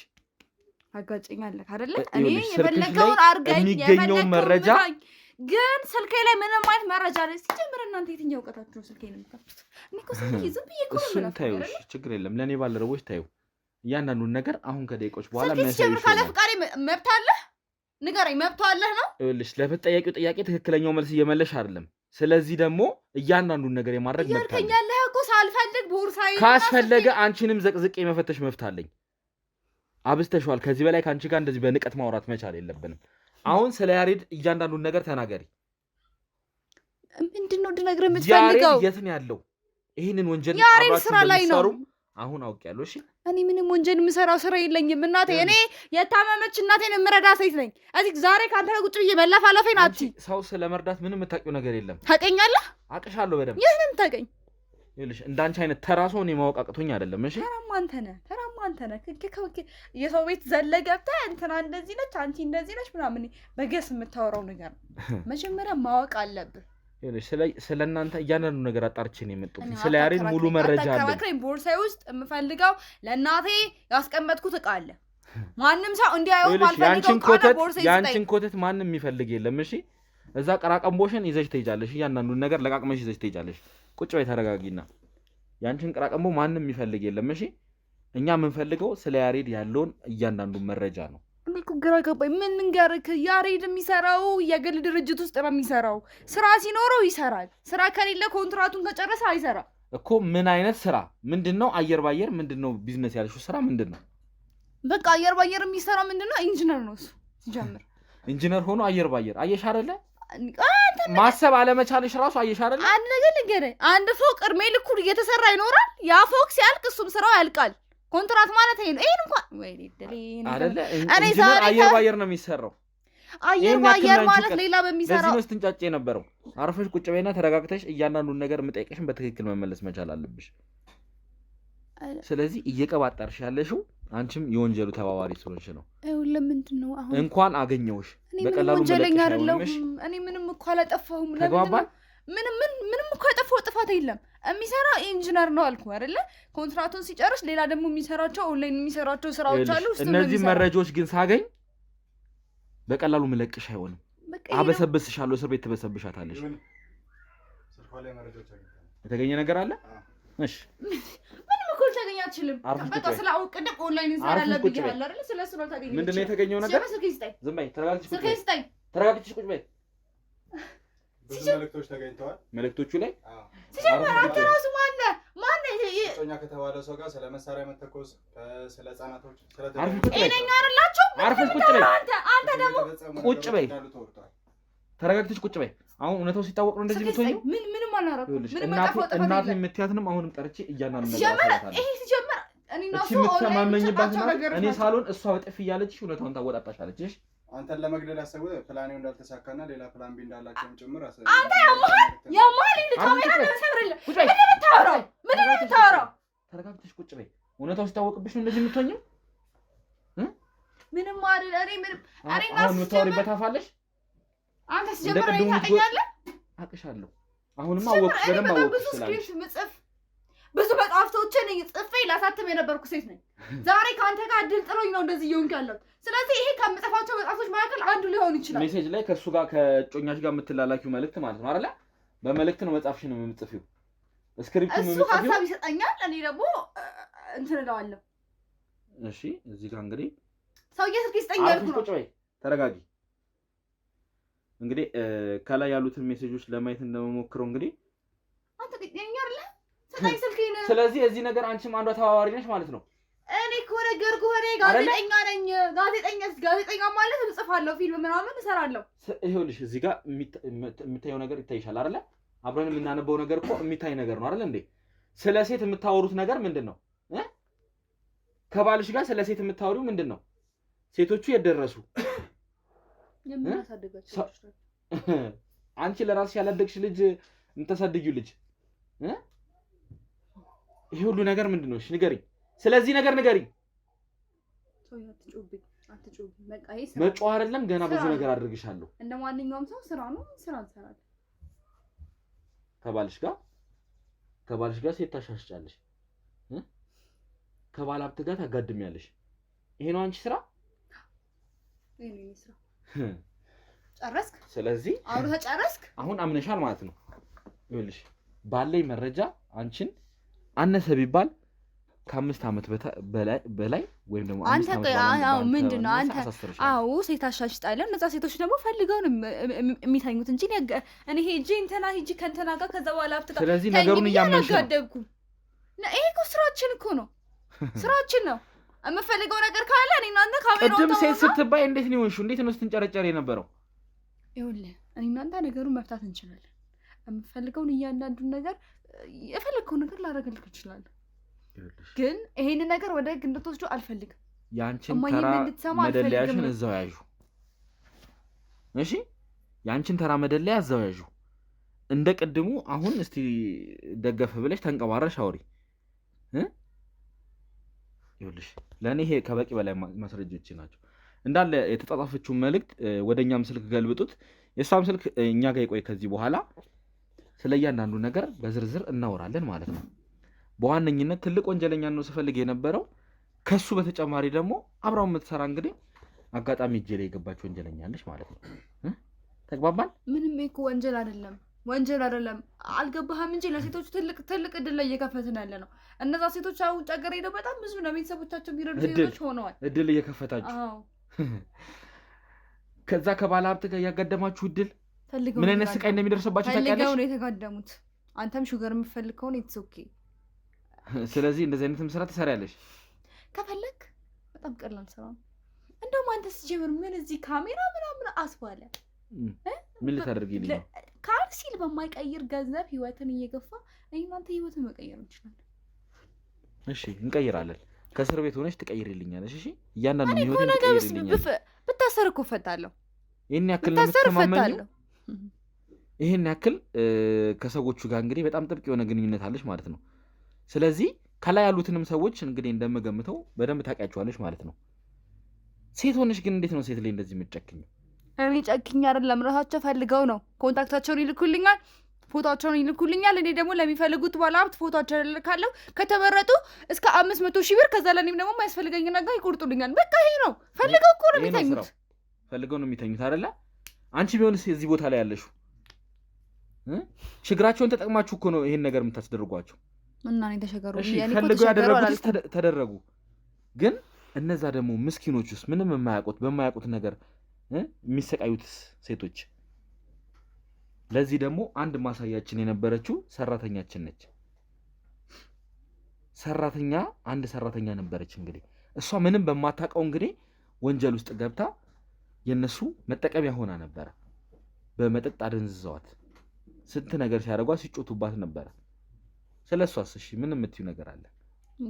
አጋጭኛለህ አይደለ? እኔ የፈለገውን አድርገኝ የፈለገውን መረጃ ግን ስልኬ ላይ ምንም አይነት መረጃ ላይ ሲጀምር እናንተ የትኛው እውቀታችሁ ነው ስልኬን የምትከፍቱት? እኔ እኮ ስልኬ ዝም ብዬ እኮ ነው እሱን ታዩ። ችግር የለም ለእኔ ባልደረቦች ታዩ እያንዳንዱን ነገር አሁን ከደቂቆች በኋላ የሚያሳይሽ ነው። ካለ ፍቃዴ መብት አለህ ንገረኝ። መብት አለህ ነው? ይኸውልሽ ለምትጠየቂው ጥያቄ ትክክለኛው መልስ እየመለሽ አይደለም። ስለዚህ ደግሞ እያንዳንዱን ነገር የማድረግ መብት አለኝ። ያልከኛለህ እኮ ሳልፈልግ ቦርሳዬ ካስፈለገ አንቺንም ዘቅዝቄ የመፈተሽ መብት አለኝ። አብዝተሽዋል። ከዚህ በላይ ከአንቺ ጋር እንደዚህ በንቀት ማውራት መቻል የለብንም። አሁን ስለ ያሬድ እያንዳንዱን ነገር ተናገሪ። ምንድን ነው እንድነግርህ የምትፈልገው? ያሬድ የት ነው ያለው? ይህንን ወንጀል ያሬድ ስራ ላይ ነው። አሁን አውቄያለሁ። እሺ እኔ ምንም ወንጀል የምሰራው ስራ የለኝም እናቴ። እኔ የታመመች እናቴን የምረዳ ሴት ነኝ። እዚህ ዛሬ ከአንተ ጋር ቁጭ ብዬ መለፋለፌን አትይ። ሰው ስለ መርዳት ምንም የምታውቂው ነገር የለም። ታውቀኛለህ? አውቅሻለሁ በደምብ። የት ነው የምታውቀኝ? ይኸውልሽ እንዳንቺ አይነት ተራ ሰው እኔ ማወቅ አቅቶኝ አይደለም። እሺ ተራማ አንተ ነህ። የሰው ቤት ዘለ ገብተህ እንትና እንደዚህ ነች አንቺ እንደዚህ ነች ምናምን በገስ የምታወራው ነገር ነው። መጀመሪያ ማወቅ አለብህ። ይኸውልሽ ስለ እናንተ እያንዳንዱ ነገር አጣርቼ ነው የመጣሁት። ስለ ያሬድ ሙሉ መረጃ አለኝ። ቦርሳዬ ውስጥ የምፈልገው ለእናቴ ያስቀመጥኩት ዕቃ አለ። ማንም ሰው እንዲያየው ማልፈልገው ቃና ቦርሳዬ ይስጠኝ። ያንቺን ኮተት ማንም የሚፈልግ የለም። እሺ እዛ ቀራቀምቦሽን ይዘሽ ትሄጃለሽ። እያንዳንዱን ነገር ለቃቅመሽ ይዘሽ ትሄጃለሽ። ቁጭ በይ ተረጋጊና። ያንቺን ቀራቀምቦ ማንም የሚፈልግ የለም። እሺ እኛ የምንፈልገው ስለ ያሬድ ያለውን እያንዳንዱን መረጃ ነው። እኔ እኮ ግራ ገባኝ። ምን ንገርክ? ያሬድ የሚሰራው የግል ድርጅት ውስጥ ነው የሚሰራው። ስራ ሲኖረው ይሰራል። ስራ ከሌለ ኮንትራቱን ከጨረሰ አይሰራም እኮ። ምን አይነት ስራ? ምንድነው? አየር ባየር ምንድነው? ቢዝነስ ያልሽው ስራ ምንድነው? በቃ አየር ባየር የሚሰራው ምንድነው? ኢንጂነር ነው እሱ። ሲጀምር ኢንጂነር ሆኖ አየር ባየር። አየሽ አይደለ? ማሰብ አለመቻልሽ ራሱ አየሽ አይደለ? አንድ ነገር ልንገርህ፣ አንድ ፎቅ እድሜ ልኩን እየተሰራ ይኖራል። ያ ፎቅ ሲያልቅ እሱም ስራው ያልቃል። ኮንትራት ማለት ይሄ ነው። ይሄን እንኳን ወይ ደሌ አይደለ? ኢንጂነር አየር ባየር ነው የሚሰራው። አየር ባየር ማለት ሌላ በሚሰራው ለዚህ ነው ስትንጫጭ የነበረው። አርፈሽ ቁጭ በይና ተረጋግተሽ እያንዳንዱን ነገር የምጠይቅሽን በትክክል መመለስ መቻል አለብሽ። ስለዚህ እየቀባጠርሽ ያለሽው አንቺም የወንጀሉ ተባባሪ ስለሆንሽ ነው። ለምንድን ነው አሁን እንኳን አገኘውሽ በቀላሉ ወንጀለኛ አይደለሁም እኔ ምንም እኮ አላጠፋሁም። ምንም እኮ ያጠፋው ጥፋት የለም። የሚሰራው ኢንጂነር ነው አልኩ አይደለ? ኮንትራቱን ሲጨርስ ሌላ ደግሞ የሚሰራቸው ኦንላይን የሚሰራቸው ስራዎች አሉ። እነዚህ መረጃዎች ግን ሳገኝ በቀላሉ መለቅሽ አይሆንም። አበሰብስሻለሁ፣ እስር ቤት ትበሰብሻታለሽ። የተገኘ ነገር አለ? እሺ ምንም እኮ ልታገኝ አትችልም። በቃ ስላውቅ ደግሞ ኦንላይን እንሰራለን ብያለሁ አይደል? ስለሱ ነው ታገኝ። ምንድነው የተገኘው ነገር? ዝም በይ፣ ተረጋግተሽ ቁጭ በይ። ተረጋግተሽ ቁጭ በይ። ብዙ መልእክቶች ተገኝተዋል። መልእክቶቹ ላይ ሲጀመር አንተ ራሱ ማነህ እጮኛ ከተባለው ሰው ጋር ስለ መሳሪያ መተኮስ፣ ስለ ህጻናቶች፣ ስለ እኔኛ አይደላችሁ። አርፈሽ ቁጭ በይ። አንተ ደግሞ ቁጭ በይ። ተረጋግተሽ ቁጭ በይ። አሁን እውነታው ሲታወቅ ነው እንደዚህ የምትሆኚው። ምንም አላደረኩም። ምንም እናቴ የምትያትንም አሁንም ጠርቼ እያናነው ይሄ ሲጀመር እኔና እሱ የምትሰማመኝባት እኔ ሳሎን እሷ በጥፊ እያለችሽ እውነታውን ታወጣጣሻለች። እሺ አንተን ለመግደል ያሰቡ ፕላኔው እንዳልተሳካና ሌላ ፕላን ቢ እንዳላቸውም ጭምር አሰቡ። አንተ ያማል ካሜራ ተሰብረለ ምን የምታወራው? ተረጋግተሽ ቁጭ በይ። እውነታው ሲታወቅብሽ ነው እንደዚህ የምትሆኚው። ምንም አይደል። እኔና አሁን የምታወሪበት አፋለሽ። አንተ ሲጀምር ታውቃለህ። አቅሻለሁ። አሁንማ አወቅሽ፣ በደንብ አወቅሽ ስላለሽ ብዙ መጽሐፍቶችን ጽፌ ላሳትም የነበርኩ ሴት ነኝ። ዛሬ ከአንተ ጋር እድል ጥሎኝ ነው እንደዚህ እየሆንክ ያለሁት። ስለዚህ ይሄ ከምጽፋቸው መጽሐፍቶች መካከል አንዱ ሊሆን ይችላል። ሜሴጅ ላይ ከእሱ ጋር ከጮኛሽ ጋር የምትላላኪው መልእክት ማለት ነው አይደለ? በመልእክት ነው መጽሐፍሽን የምትጽፊው። ስክሪፕቱን እሱ ሀሳብ ይሰጠኛል፣ እኔ ደግሞ እንትን እለዋለሁ። እሺ እዚህ ጋር እንግዲህ ሰውዬ ስልክ ይስጠኝ ያልኩ ነው። ቁጭ በይ፣ ተረጋጊ። እንግዲህ ከላይ ያሉትን ሜሴጆች ለማየት እንደምሞክረው እንግዲህ አንተ ግዴኛ አይደለ? ስጠኝ ስልኬን። ስለዚህ እዚህ ነገር አንቺም አንዷ ተባባሪ ነሽ ማለት ነው። እኔ እኮ ነገርኩህ፣ እኔ ጋዜጠኛ ነኝ። ጋዜጠኛ ማለት እጽፋለሁ፣ ፊልም ምናምን እሰራለሁ። ይኸውልሽ እዚህ ጋር የምታየው ነገር ይታይሻል አይደለ? አብረን የምናነበው ነገር እኮ የሚታይ ነገር ነው አይደል እንዴ? ስለ ሴት የምታወሩት ነገር ምንድን ነው? ከባልሽ ጋር ስለ ሴት የምታወሪው ምንድን ነው? ሴቶቹ የደረሱ አንቺ ለራስሽ ያላደግሽ ልጅ የምታሳድጊው ልጅ ይሄ ሁሉ ነገር ምንድን ነው? እሺ ንገሪኝ። ስለዚህ ነገር ንገሪኝ። መጮህ አይደለም፣ ገና ብዙ ነገር አድርግሻለሁ። እንደ ማንኛውም ሰው ስራ ነው፣ ስራ እንሰራለን። ከባልሽ ጋር ሴት ታሻሽጫለሽ፣ ከባል ሀብት ጋር ታጋድሚያለሽ። ይሄ ነው አንቺ ስራ? ይሄ ነው ስራ። ጨረስክ? ስለዚህ አውርተህ ጨረስክ? አሁን አምነሻል ማለት ነው። ይኸውልሽ ባለኝ መረጃ አንቺን አነሰ ቢባል ከ5 ዓመት በላይ ወይም ደግሞ አንተ ምንድን ነው አንተ? አዎ ሴት አሻሽጣለሁ። እነዛ ሴቶች ደግሞ ፈልገው ነው የሚተኙት እንጂ እኔ ሄጄ እንትና ሂጂ ከእንትና ጋር ከዛ በኋላ ሀብት ጋር ስለዚህ ነገሩን እያመንሽ ነው። ይሄ እኮ ስራችን እኮ ነው፣ ስራችን ነው። የምፈልገው ነገር ካለ እኔ እናንተ ካሜራው ቅድም ሴት ስትባይ እንዴት ነው ይሆንሽ? እንዴት ነው ስትንጨረጨር የነበረው? ይኸውልህ እኔ እናንተ ነገሩን መፍታት እንችላለን። የምፈልገውን እያንዳንዱን ነገር የፈለግከው ነገር ላደርግልህ እችላለሁ፣ ግን ይሄንን ነገር ወደ ህግ እንድትወስዱ አልፈልግም። ያንቺን ተራ መደለያሽን እዛው ያዡ። እሺ ያንቺን ተራ መደለያ እዛው ያዡ። እንደ ቅድሙ አሁን እስቲ ደገፍ ብለሽ ተንቀባረሽ አውሪ። ይኸውልሽ ለእኔ ይሄ ከበቂ በላይ ማስረጃዎች ናቸው። እንዳለ የተጻጻፈችውን መልእክት ወደኛም ስልክ ገልብጡት። የእሷም ስልክ እኛ ጋር ይቆይ። ከዚህ በኋላ ስለ እያንዳንዱ ነገር በዝርዝር እናወራለን ማለት ነው። በዋነኝነት ትልቅ ወንጀለኛ ነው ስፈልግ የነበረው። ከሱ በተጨማሪ ደግሞ አብራው የምትሰራ እንግዲህ አጋጣሚ እጄ ላይ የገባች ወንጀለኛ አለች ማለት ነው። ተግባባን? ምንም እኮ ወንጀል አይደለም። አልገባህም እንጂ ለሴቶች ትልቅ እድል ላይ እየከፈትን ያለ ነው። እነዛ ሴቶች አሁን ውጭ ሀገር ሄደው በጣም ብዙ ለቤተሰቦቻቸው የሚረዱ ሴቶች ሆነዋል። እድል እየከፈታችሁ ከዛ ከባለ ሀብት ጋር እያጋደማችሁ እድል ምን አይነት ስቃይ እንደሚደርስባቸው ታውቂያለሽ? ፈልገው ነው የተጋደሙት። አንተም ሹገር የምትፈልግ ከሆነ ኢትስ ኦኬ። ስለዚህ እንደዚህ አይነት ስራ ትሰሪያለሽ ከፈለክ። በጣም ቀላል ስራ ነው። እንደውም አንተ ሲጀምር ምን እዚህ ካሜራ ምናምን አስባለ ምን ልታደርጊልኝ ነው? ካልሲል በማይቀይር ገንዘብ ህይወትን እየገፋ እናንተ ህይወትን መቀየር እንችላለን። እሺ እንቀይራለን። ከእስር ቤት ሆነሽ ትቀይሪልኛለሽ። እሺ እያንዳንዱ ህይወትን ትቀይሪልኛለሽ። ብታሰር እኮ እፈታለሁ። ይሄን ያክል ነው ብታሰር የምትተማመኘው። እፈታለሁ። ይሄን ያክል ከሰዎቹ ጋር እንግዲህ በጣም ጥብቅ የሆነ ግንኙነት አለች ማለት ነው። ስለዚህ ከላይ ያሉትንም ሰዎች እንግዲህ እንደምገምተው በደንብ ታውቂያቸዋለች ማለት ነው። ሴት ሆነሽ ግን እንዴት ነው ሴት ላይ እንደዚህ የምትጨክኝ? እኔ ጨክኝ አይደለም፣ ራሳቸው ፈልገው ነው። ኮንታክታቸውን ይልኩልኛል፣ ፎቶቸውን ይልኩልኛል። እኔ ደግሞ ለሚፈልጉት ባለሀብት ፎቶቸውን እልካለሁ። ከተመረጡ እስከ 500,000 ብር፣ ከዛ ለእኔም ደግሞ የማያስፈልገኝ ነገር ይቆርጡልኛል። በቃ ይሄ ነው። ፈልገው እኮ ነው የሚተኙት። ፈልገው ነው የሚተኙት አይደለ? አንቺ ቢሆንስ እዚህ ቦታ ላይ ያለሽው ችግራቸውን ተጠቅማችሁ እኮ ነው ይሄን ነገር የምታስደርጓቸው። እና እኔ ተሸገሩ ፈልገው ያደረጉት ተደረጉ። ግን እነዛ ደግሞ ምስኪኖች ውስጥ ምንም በማያውቁት ነገር የሚሰቃዩት ሴቶች። ለዚህ ደግሞ አንድ ማሳያችን የነበረችው ሰራተኛችን ነች። አንድ ሰራተኛ ነበረች። እንግዲህ እሷ ምንም በማታውቀው እንግዲህ ወንጀል ውስጥ ገብታ የነሱ መጠቀሚያ ሆና ነበረ። በመጠጥ አደንዝዘዋት ስንት ነገር ሲያደርጓት ሲጮቱባት ነበረ። ስለሷስ እሺ ምን የምትዩ ነገር አለ?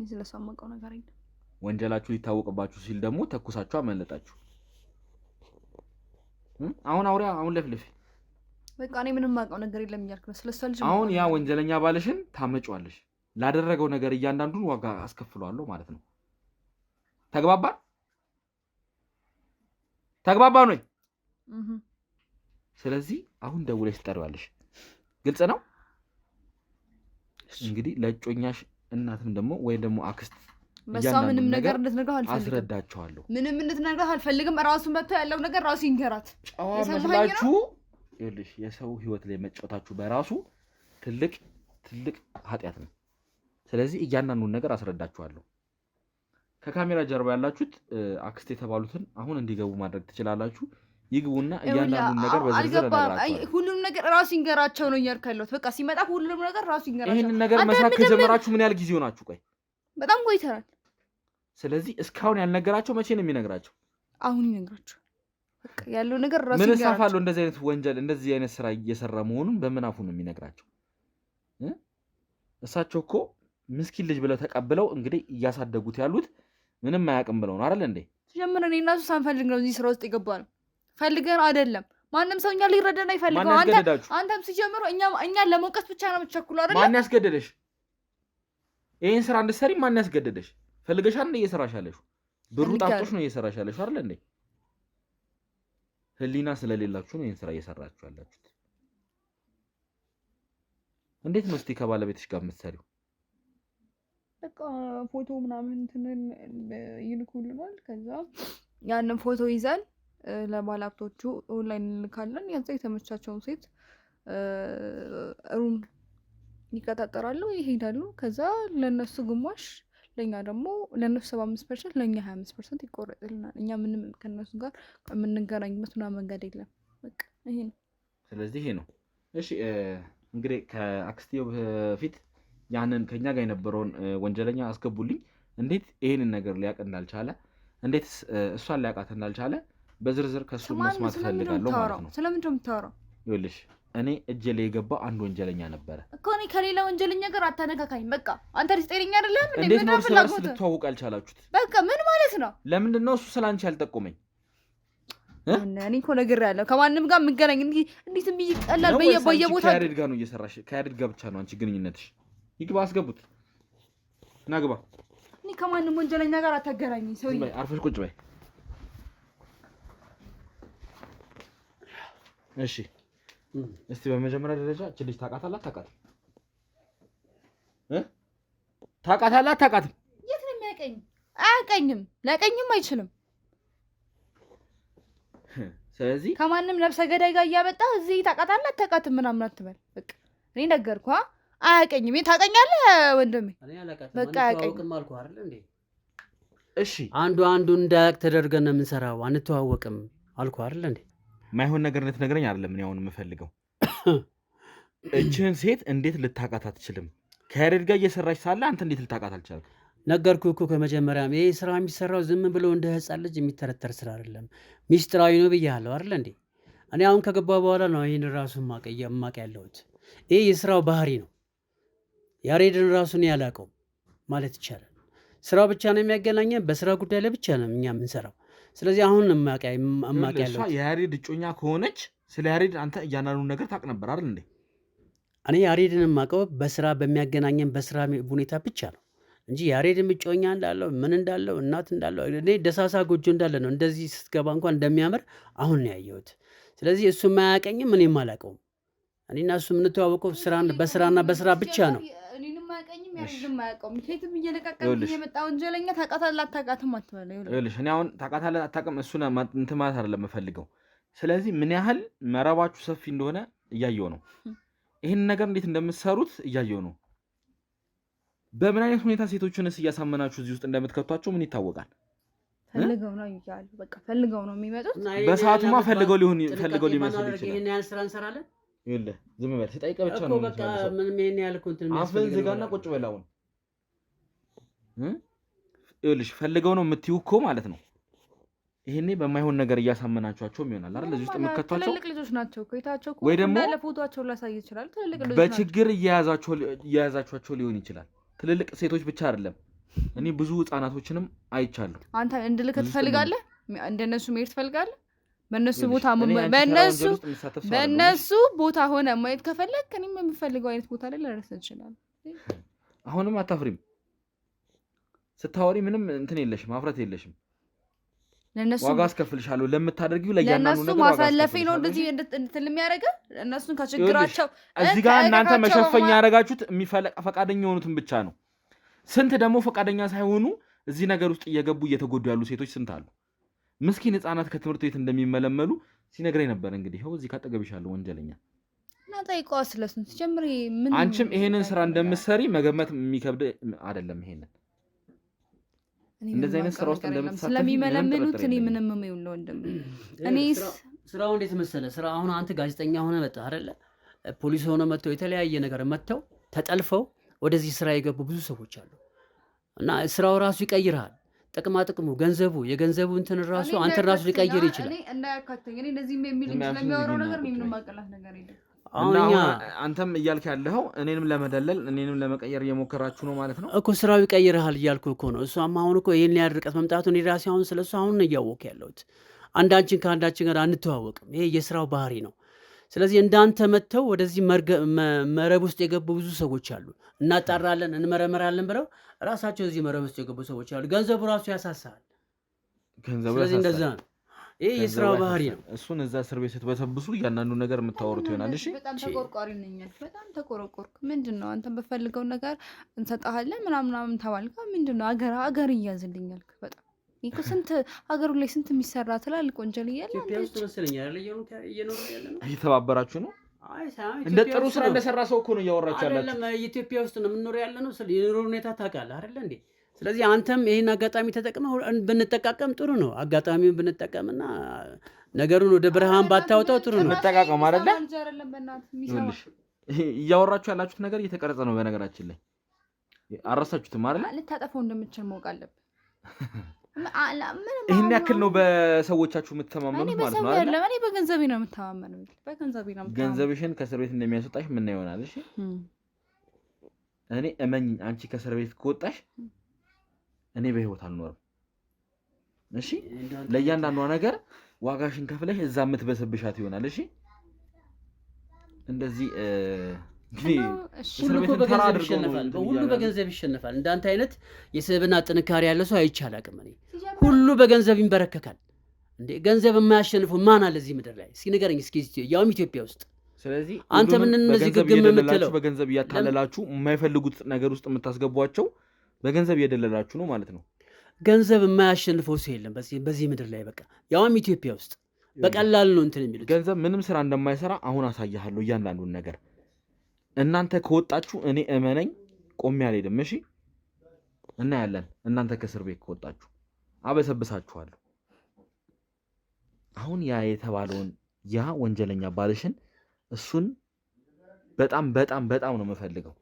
ስለሷ የማውቀው ነገር የለም። ወንጀላችሁ ሊታወቅባችሁ ሲል ደግሞ ተኩሳችሁ አመለጣችሁ። አሁን ለፍልፍ በቃ እኔ ምንም የማውቀው ነገር የለም እያልክ ነው ስለሷ ልጅ። አሁን ያ ወንጀለኛ ባለሽን ታመጪዋለሽ። ላደረገው ነገር እያንዳንዱን ዋጋ አስከፍለዋለሁ ማለት ነው። ተግባባን ወይ? ስለዚህ አሁን ደውለሽ ትጠሪዋለሽ። ግልጽ ነው። እንግዲህ ለእጮኛሽ እናትም ደግሞ ወይ ደግሞ አክስት በሷ ምንም ነገር እንድትነግረው አልፈልግም። አስረዳቸዋለሁ። ምንም እንድትነግረው አልፈልግም። ራሱ መጥቶ ያለው ነገር ራሱ ይንገራት። ጨዋ መስላችሁ ይኸውልሽ፣ የሰው ህይወት ላይ መጫወታችሁ በራሱ ትልቅ ኃጢአት ነው። ስለዚህ እያንዳንዱን ነገር አስረዳችኋለሁ። ከካሜራ ጀርባ ያላችሁት አክስት የተባሉትን አሁን እንዲገቡ ማድረግ ትችላላችሁ። ይግቡና እያንዳንዱን ነገር በዝርዝር እነግራችኋለሁ። ሁሉም ነገር ራሱ ይንገራቸው ነው እያልኩ ያለሁት። በቃ ሲመጣ ሁሉም ነገር ራሱ ይንገራቸው። ይሄንን ነገር መስራት ከጀመራችሁ ምን ያህል ጊዜ ሆናችሁ? ቆይ በጣም ቆይተናል። ስለዚህ እስካሁን ያልነገራቸው መቼ ነው የሚነግራቸው? አሁን ይነግራቸው። በቃ ያለው ነገር ራሱ ምን ሳፋለው እንደዚህ አይነት ወንጀል እንደዚህ አይነት ስራ እየሰራ መሆኑን በምን አፉ ነው የሚነግራቸው? እሳቸው እኮ ምስኪን ልጅ ብለው ተቀብለው እንግዲህ እያሳደጉት ያሉት ምንም አያውቅም ብለው ነው አይደል እንዴ? ሲጀምር እኔ እና እሱ ሳንፈልግ ነው እዚህ ስራ ውስጥ የገባነው። ፈልገን አይደለም። ማንም ሰው እኛ ሊረዳን አይፈልገው። አንተም ሲጀምሩ እኛን ለመውቀስ ብቻ ነው የምትቸኩለው አይደል? ማን ያስገደደሽ? ይሄን ስራ እንድትሰሪ ማን ያስገደደሽ? ፈልገሻል እንደ እየሰራሽ ያለሽው? ብሩ ጣፍጦሽ ነው እየሰራሽ ያለሽው አይደል እንዴ? ህሊና ስለሌላችሁ ነው ይሄን ስራ እየሰራችሁ ያላችሁት። እንዴት ነው እስቲ ከባለቤትሽ ጋር የምትሰሪው? በቃ ፎቶ ምናምን እንትንን ይልኩልናል። ከዛ ያንን ፎቶ ይዘን ለባለሀብቶቹ ኦንላይን እንልካለን። ያዛ የተመቻቸውን ሴት ሩም ይቀጣጠራሉ፣ ይሄዳሉ። ከዛ ለነሱ ግማሽ፣ ለኛ ደግሞ ለነሱ 75%፣ ለኛ 25% ይቆረጥልናል። እኛ ምንም ከነሱ ጋር የምንገናኝበት ምናምን መንገድ የለም። በቃ ይሄ ነው። ስለዚህ ይሄ ነው። እሺ እንግዲህ ከአክስቴው በፊት ያንን ከኛ ጋር የነበረውን ወንጀለኛ አስገቡልኝ። እንዴት ይሄንን ነገር ሊያውቅ እንዳልቻለ፣ እንዴት እሷን ሊያውቃት እንዳልቻለ በዝርዝር ከሱ መስማት ፈልጋለሁ ማለት ነው። ስለምንድን ነው የምታወራው? ይኸውልሽ እኔ እጄ ላይ የገባ አንድ ወንጀለኛ ነበረ እኮ። እኔ ከሌላ ወንጀለኛ ጋር አታነካካኝ። በቃ አንተ ጤነኛ አይደለም እንዴ? እንዴት ነው እርስ ልትዋወቅ ያልቻላችሁት? በቃ ምን ማለት ነው? ለምንድን ነው እሱ ስላንቺ ያልጠቆመኝ? እኔ እኮ ነግሬሃለሁ፣ ከማንም ጋር የምገናኝ እንዴት ብዬ ቀላል በየቦታው ከያሬድ ጋር ነው እየሰራሽ። ከያሬድ ጋር ብቻ ነው አንቺ ግንኙነትሽ። ይግባ፣ አስገቡት፣ ና ግባ። እኔ ከማንም ወንጀለኛ ጋር አታገናኝኝ። ሰውዬ አርፈሽ ቁጭ በይ እሺ። እስቲ በመጀመሪያ ደረጃ እቺ ልጅ ታውቃታለህ? ታውቃታለህ? የት ነው የሚያውቀኝ? አያውቀኝም፣ ሊያውቀኝም አይችልም። ስለዚህ ከማንም ነፍሰ ገዳይ ጋር እያመጣ እዚህ ታውቃታለህ ምናምን አትበል። በቃ እኔ ነገርኩህ። አያውቀኝም። ታውቀኛለህ ወንድሜ? በቃ አያውቀኝም አልኩህ አይደል እንዴ? እሺ አንዱ እንዳያውቅ ተደርገን ነው የምንሰራው። አንተዋወቅም አልኩህ አይደል እንዴ? ማይሆን ነገር እንድትነግረኝ አይደለም እኔ አሁን የምፈልገው። እችን ሴት እንዴት ልታውቃት አትችልም? ከያሬድ ጋር እየሰራች ሳለ አንተ እንዴት ልታውቃት አልቻልክ? ነገርኩህ እኮ ከመጀመሪያም። ይሄ ስራ የሚሰራው ዝም ብሎ እንደ ህፃን ልጅ የሚተረተር ስራ አይደለም፣ ሚስጥራዊ ነው ብያለሁ አይደል እንዴ? እኔ አሁን ከገባ በኋላ ነው ይህን ራሱ ማቅ ያለሁት። ይሄ የስራው ባህሪ ነው። ያሬድን ራሱን ያላቀው ማለት ይቻላል። ስራው ብቻ ነው የሚያገናኘን። በስራ ጉዳይ ላይ ብቻ ነው እኛ የምንሰራው። ስለዚህ አሁን እማቂ እሷ የያሬድ እጮኛ ከሆነች ስለ ያሬድ አንተ እያንዳንዱን ነገር ታውቅ ነበር አይደል እንዴ? እኔ ያሬድን የማውቀው በስራ በሚያገናኘን በስራ ሁኔታ ብቻ ነው እንጂ ያሬድን እጮኛ እንዳለው ምን እንዳለው እናት እንዳለው እኔ ደሳሳ ጎጆ እንዳለ ነው እንደዚህ ስትገባ እንኳን እንደሚያምር አሁን ነው ያየሁት። ስለዚህ እሱ የማያውቀኝም እኔም አላውቀውም። እኔና እሱ የምንተዋወቀው በስራና በስራ ብቻ ነው። እኔንም አያውቀኝም ያሬድንም አያውቀውም። ከየትም እየለቀቀኝ የመጣ ወንጀለኛ ታውቃታለህ አታውቃትም አትበለው። ይኸውልሽ እኔ አሁን ታውቃታለህ አታውቅም እሱን እንትን ማለት አይደለም የምፈልገው። ስለዚህ ምን ያህል መረባችሁ ሰፊ እንደሆነ እያየው ነው። ይህን ነገር እንዴት እንደምትሰሩት እያየው ነው። በምን አይነት ሁኔታ ሴቶችንስ እያሳመናችሁ እዚህ ውስጥ እንደምትከቷቸው ምን ይታወቃል? ፈልገው ነው ይያሉ በቃ ፈልገው ነው የሚመጡት። በሰዓቱማ ፈልገው ሊመስል ይችላል። ይሄን ያህል ስራ እንሰራለን። ይኸውልህ ዝም በል ስጠይቀህ ብቻ ነው በቃ ምንም ይሄን ያህል እኮ እንትን አፍህን ዝጋና ቁጭ በል አሁን። ይኸውልሽ ፈልገው ነው የምትይው እኮ ማለት ነው። ይሄኔ በማይሆን ነገር እያሳመናችኋቸውም ይሆናል አይደል? እዚህ ውስጥ የምትከቷቸው ትልልቅ ልጆች ናቸው እኮ የታቸው እኮ ወይ ደግሞ ለፎቶአቸው ላሳይ ይችላል። ትልልቅ ልጆች በችግር እየያዛችኋቸው ሊሆን ይችላል። ትልልቅ ሴቶች ብቻ አይደለም፣ እኔ ብዙ ህፃናቶችንም አይቻለሁ። አንተ እንድልክ ትፈልጋለህ? እንደነሱ መሄድ ትፈልጋለህ? በእነሱ ቦታ ሆነ ማየት ከፈለግ እኔም የምፈልገው አይነት ቦታ ላይ ልደርስ እችላለሁ። አሁንም አታፍሪም? ስታወሪ ምንም እንትን የለሽም፣ ማፍረት የለሽም። ለነሱ ዋጋ አስከፍልሻለሁ ለምታደርጊው ለያናኑ ነገር ለነሱ ማሳለፌ ነው እንደዚህ እንትን የሚያደርገው። እነሱን ከችግራቸው እዚህ ጋር እናንተ መሸፈኛ ያደረጋችሁት ፈቃደኛ የሆኑትን ብቻ ነው። ስንት ደግሞ ፈቃደኛ ሳይሆኑ እዚህ ነገር ውስጥ እየገቡ እየተጎዱ ያሉ ሴቶች ስንት አሉ። ምስኪን ህፃናት ከትምህርት ቤት እንደሚመለመሉ ሲነግረኝ ነበር። እንግዲህ ይኸው እዚህ ካጠገብሻለሁ ወንጀለኛ እና ጠይቀዋ ስለሱን ጀምሪ። ምን አንቺም ይሄንን ስራ እንደምትሰሪ መገመት የሚከብድ አይደለም። ይሄንን እንደዚህ አይነት ስራ ውስጥ እንደምትሳተፊ ስለሚመለምሉት እኔ ምንም ነው ወንድም። እኔ ስራው እንዴት መሰለ ስራ አሁን አንተ ጋዜጠኛ ሆነ መጣህ አይደለ? ፖሊስ ሆነ መጥተው የተለያየ ነገር መጥተው ተጠልፈው ወደዚህ ስራ የገቡ ብዙ ሰዎች አሉ። እና ስራው ራሱ ይቀይራል። ጥቅሙ ገንዘቡ የገንዘቡ እንትን ራሱ አንተ ራሱ ሊቀይር ይችላል። እኔ እንዳያካተኝ እኔ እንደዚህ የሚል ስለሚያወራው ነገር ምንም ማቀላት ነገር የለም። አሁን አንተም እያልክ ያለኸው እኔንም ለመደለል እኔንም ለመቀየር እየሞከራችሁ ነው ማለት ነው እኮ። ስራው ይቀይርሃል እያልኩ እኮ ነው። እሷም አሁን እኮ ይሄን ያህል ርቀት መምጣቱ እኔ ራሴ አሁን ስለሱ አሁን ነው እያወቅሁ ያለሁት። አንዳችን ከአንዳችን ጋር አንተዋወቅም። ይሄ የስራው ባህሪ ነው። ስለዚህ እንዳንተ መጥተው ወደዚህ መረብ ውስጥ የገቡ ብዙ ሰዎች አሉ። እናጣራለን እንመረመራለን ብለው ራሳቸው እዚህ መረብ ውስጥ የገቡ ሰዎች አሉ። ገንዘቡ ራሱ ያሳሳል። ስለዚህ እንደዛ ነው። ይሄ የስራው ባህሪ ነው። እሱን እዛ እስር ቤት ስትበሰብሱ እያንዳንዱ ነገር የምታወሩት ይሆናል። እሺ በጣም ተቆርቋሪ ነኝ። በጣም ተቆረቆርክ። ምንድነው አንተም በፈልገው ነገር እንሰጣለን ምናምን ተባልካ ምንድነው አገር እያዝልኛል። በጣም ይሄ ስንት ሀገሩ ላይ ስንት የሚሰራ ትላልቅ ወንጀል እያለ ኢትዮጵያ ውስጥ መሰለኝ አይደል እየኖሩ ያለ ነው። እየተባበራችሁ ነው። እንደ ጥሩ ስራ እንደሰራ ሰው እኮ ነው እያወራችሁ ያላችሁ። አይደለም ኢትዮጵያ ውስጥ ነው የምንኖር ያለ ነው። የኑሮ ሁኔታ ታውቃለህ አይደል እንዴ? ስለዚህ አንተም ይሄን አጋጣሚ ተጠቅመህ ብንጠቃቀም ጥሩ ነው። አጋጣሚውን ብንጠቀምና ነገሩን ወደ ብርሃን ባታወጣው ጥሩ ነው። እንጠቃቀም አይደለ? እያወራችሁ ያላችሁት ነገር እየተቀረጸ ነው። በነገራችን ላይ አረሳችሁትም አይደል? ልታጠፋው እንደምትችል ማወቅ አለብህ። ይሄን ያክል ነው በሰዎቻችሁ የምትተማመኑት ማለት ነው አይደል? እኔ በገንዘቤ ነው የምተማመነው። ገንዘብሽን ከእስር ቤት እንደሚያስወጣሽ ምን ይሆናል? እሺ እኔ እመኝ፣ አንቺ ከእስር ቤት ከወጣሽ እኔ በህይወት አልኖርም። እሺ ለእያንዳንዷ ነገር ዋጋሽን ከፍለሽ እዛ የምትበሰብሻት ይሆናል። እሺ እንደዚህ ሁሉ በገንዘብ ይሸነፋል። እንዳንተ አይነት የስብዕና ጥንካሬ ያለ ሰው አይቻል አቅም። እኔ ሁሉ በገንዘብ ይንበረከካል እንዴ? ገንዘብ የማያሸንፉ ማን አለ እዚህ ምድር ላይ? እስኪ ንገረኝ እስኪ፣ ያውም ኢትዮጵያ ውስጥ። ስለዚህ አንተ ምን እነዚህ ግግም የምትለው በገንዘብ እያታለላችሁ የማይፈልጉት ነገር ውስጥ የምታስገቧቸው በገንዘብ እየደለላችሁ ነው ማለት ነው። ገንዘብ የማያሸንፈው ሰው የለም በዚህ ምድር ላይ። በቃ ያውም ኢትዮጵያ ውስጥ በቀላል ነው እንትን የሚሉት። ገንዘብ ምንም ስራ እንደማይሰራ አሁን አሳያለሁ እያንዳንዱን ነገር። እናንተ ከወጣችሁ እኔ እመነኝ ቆሜ አልሄድም። እሺ እናያለን። እናንተ ከእስር ቤት ከወጣችሁ አበሰብሳችኋለሁ። አሁን ያ የተባለውን ያ ወንጀለኛ ባልሽን እሱን በጣም በጣም በጣም ነው የምፈልገው።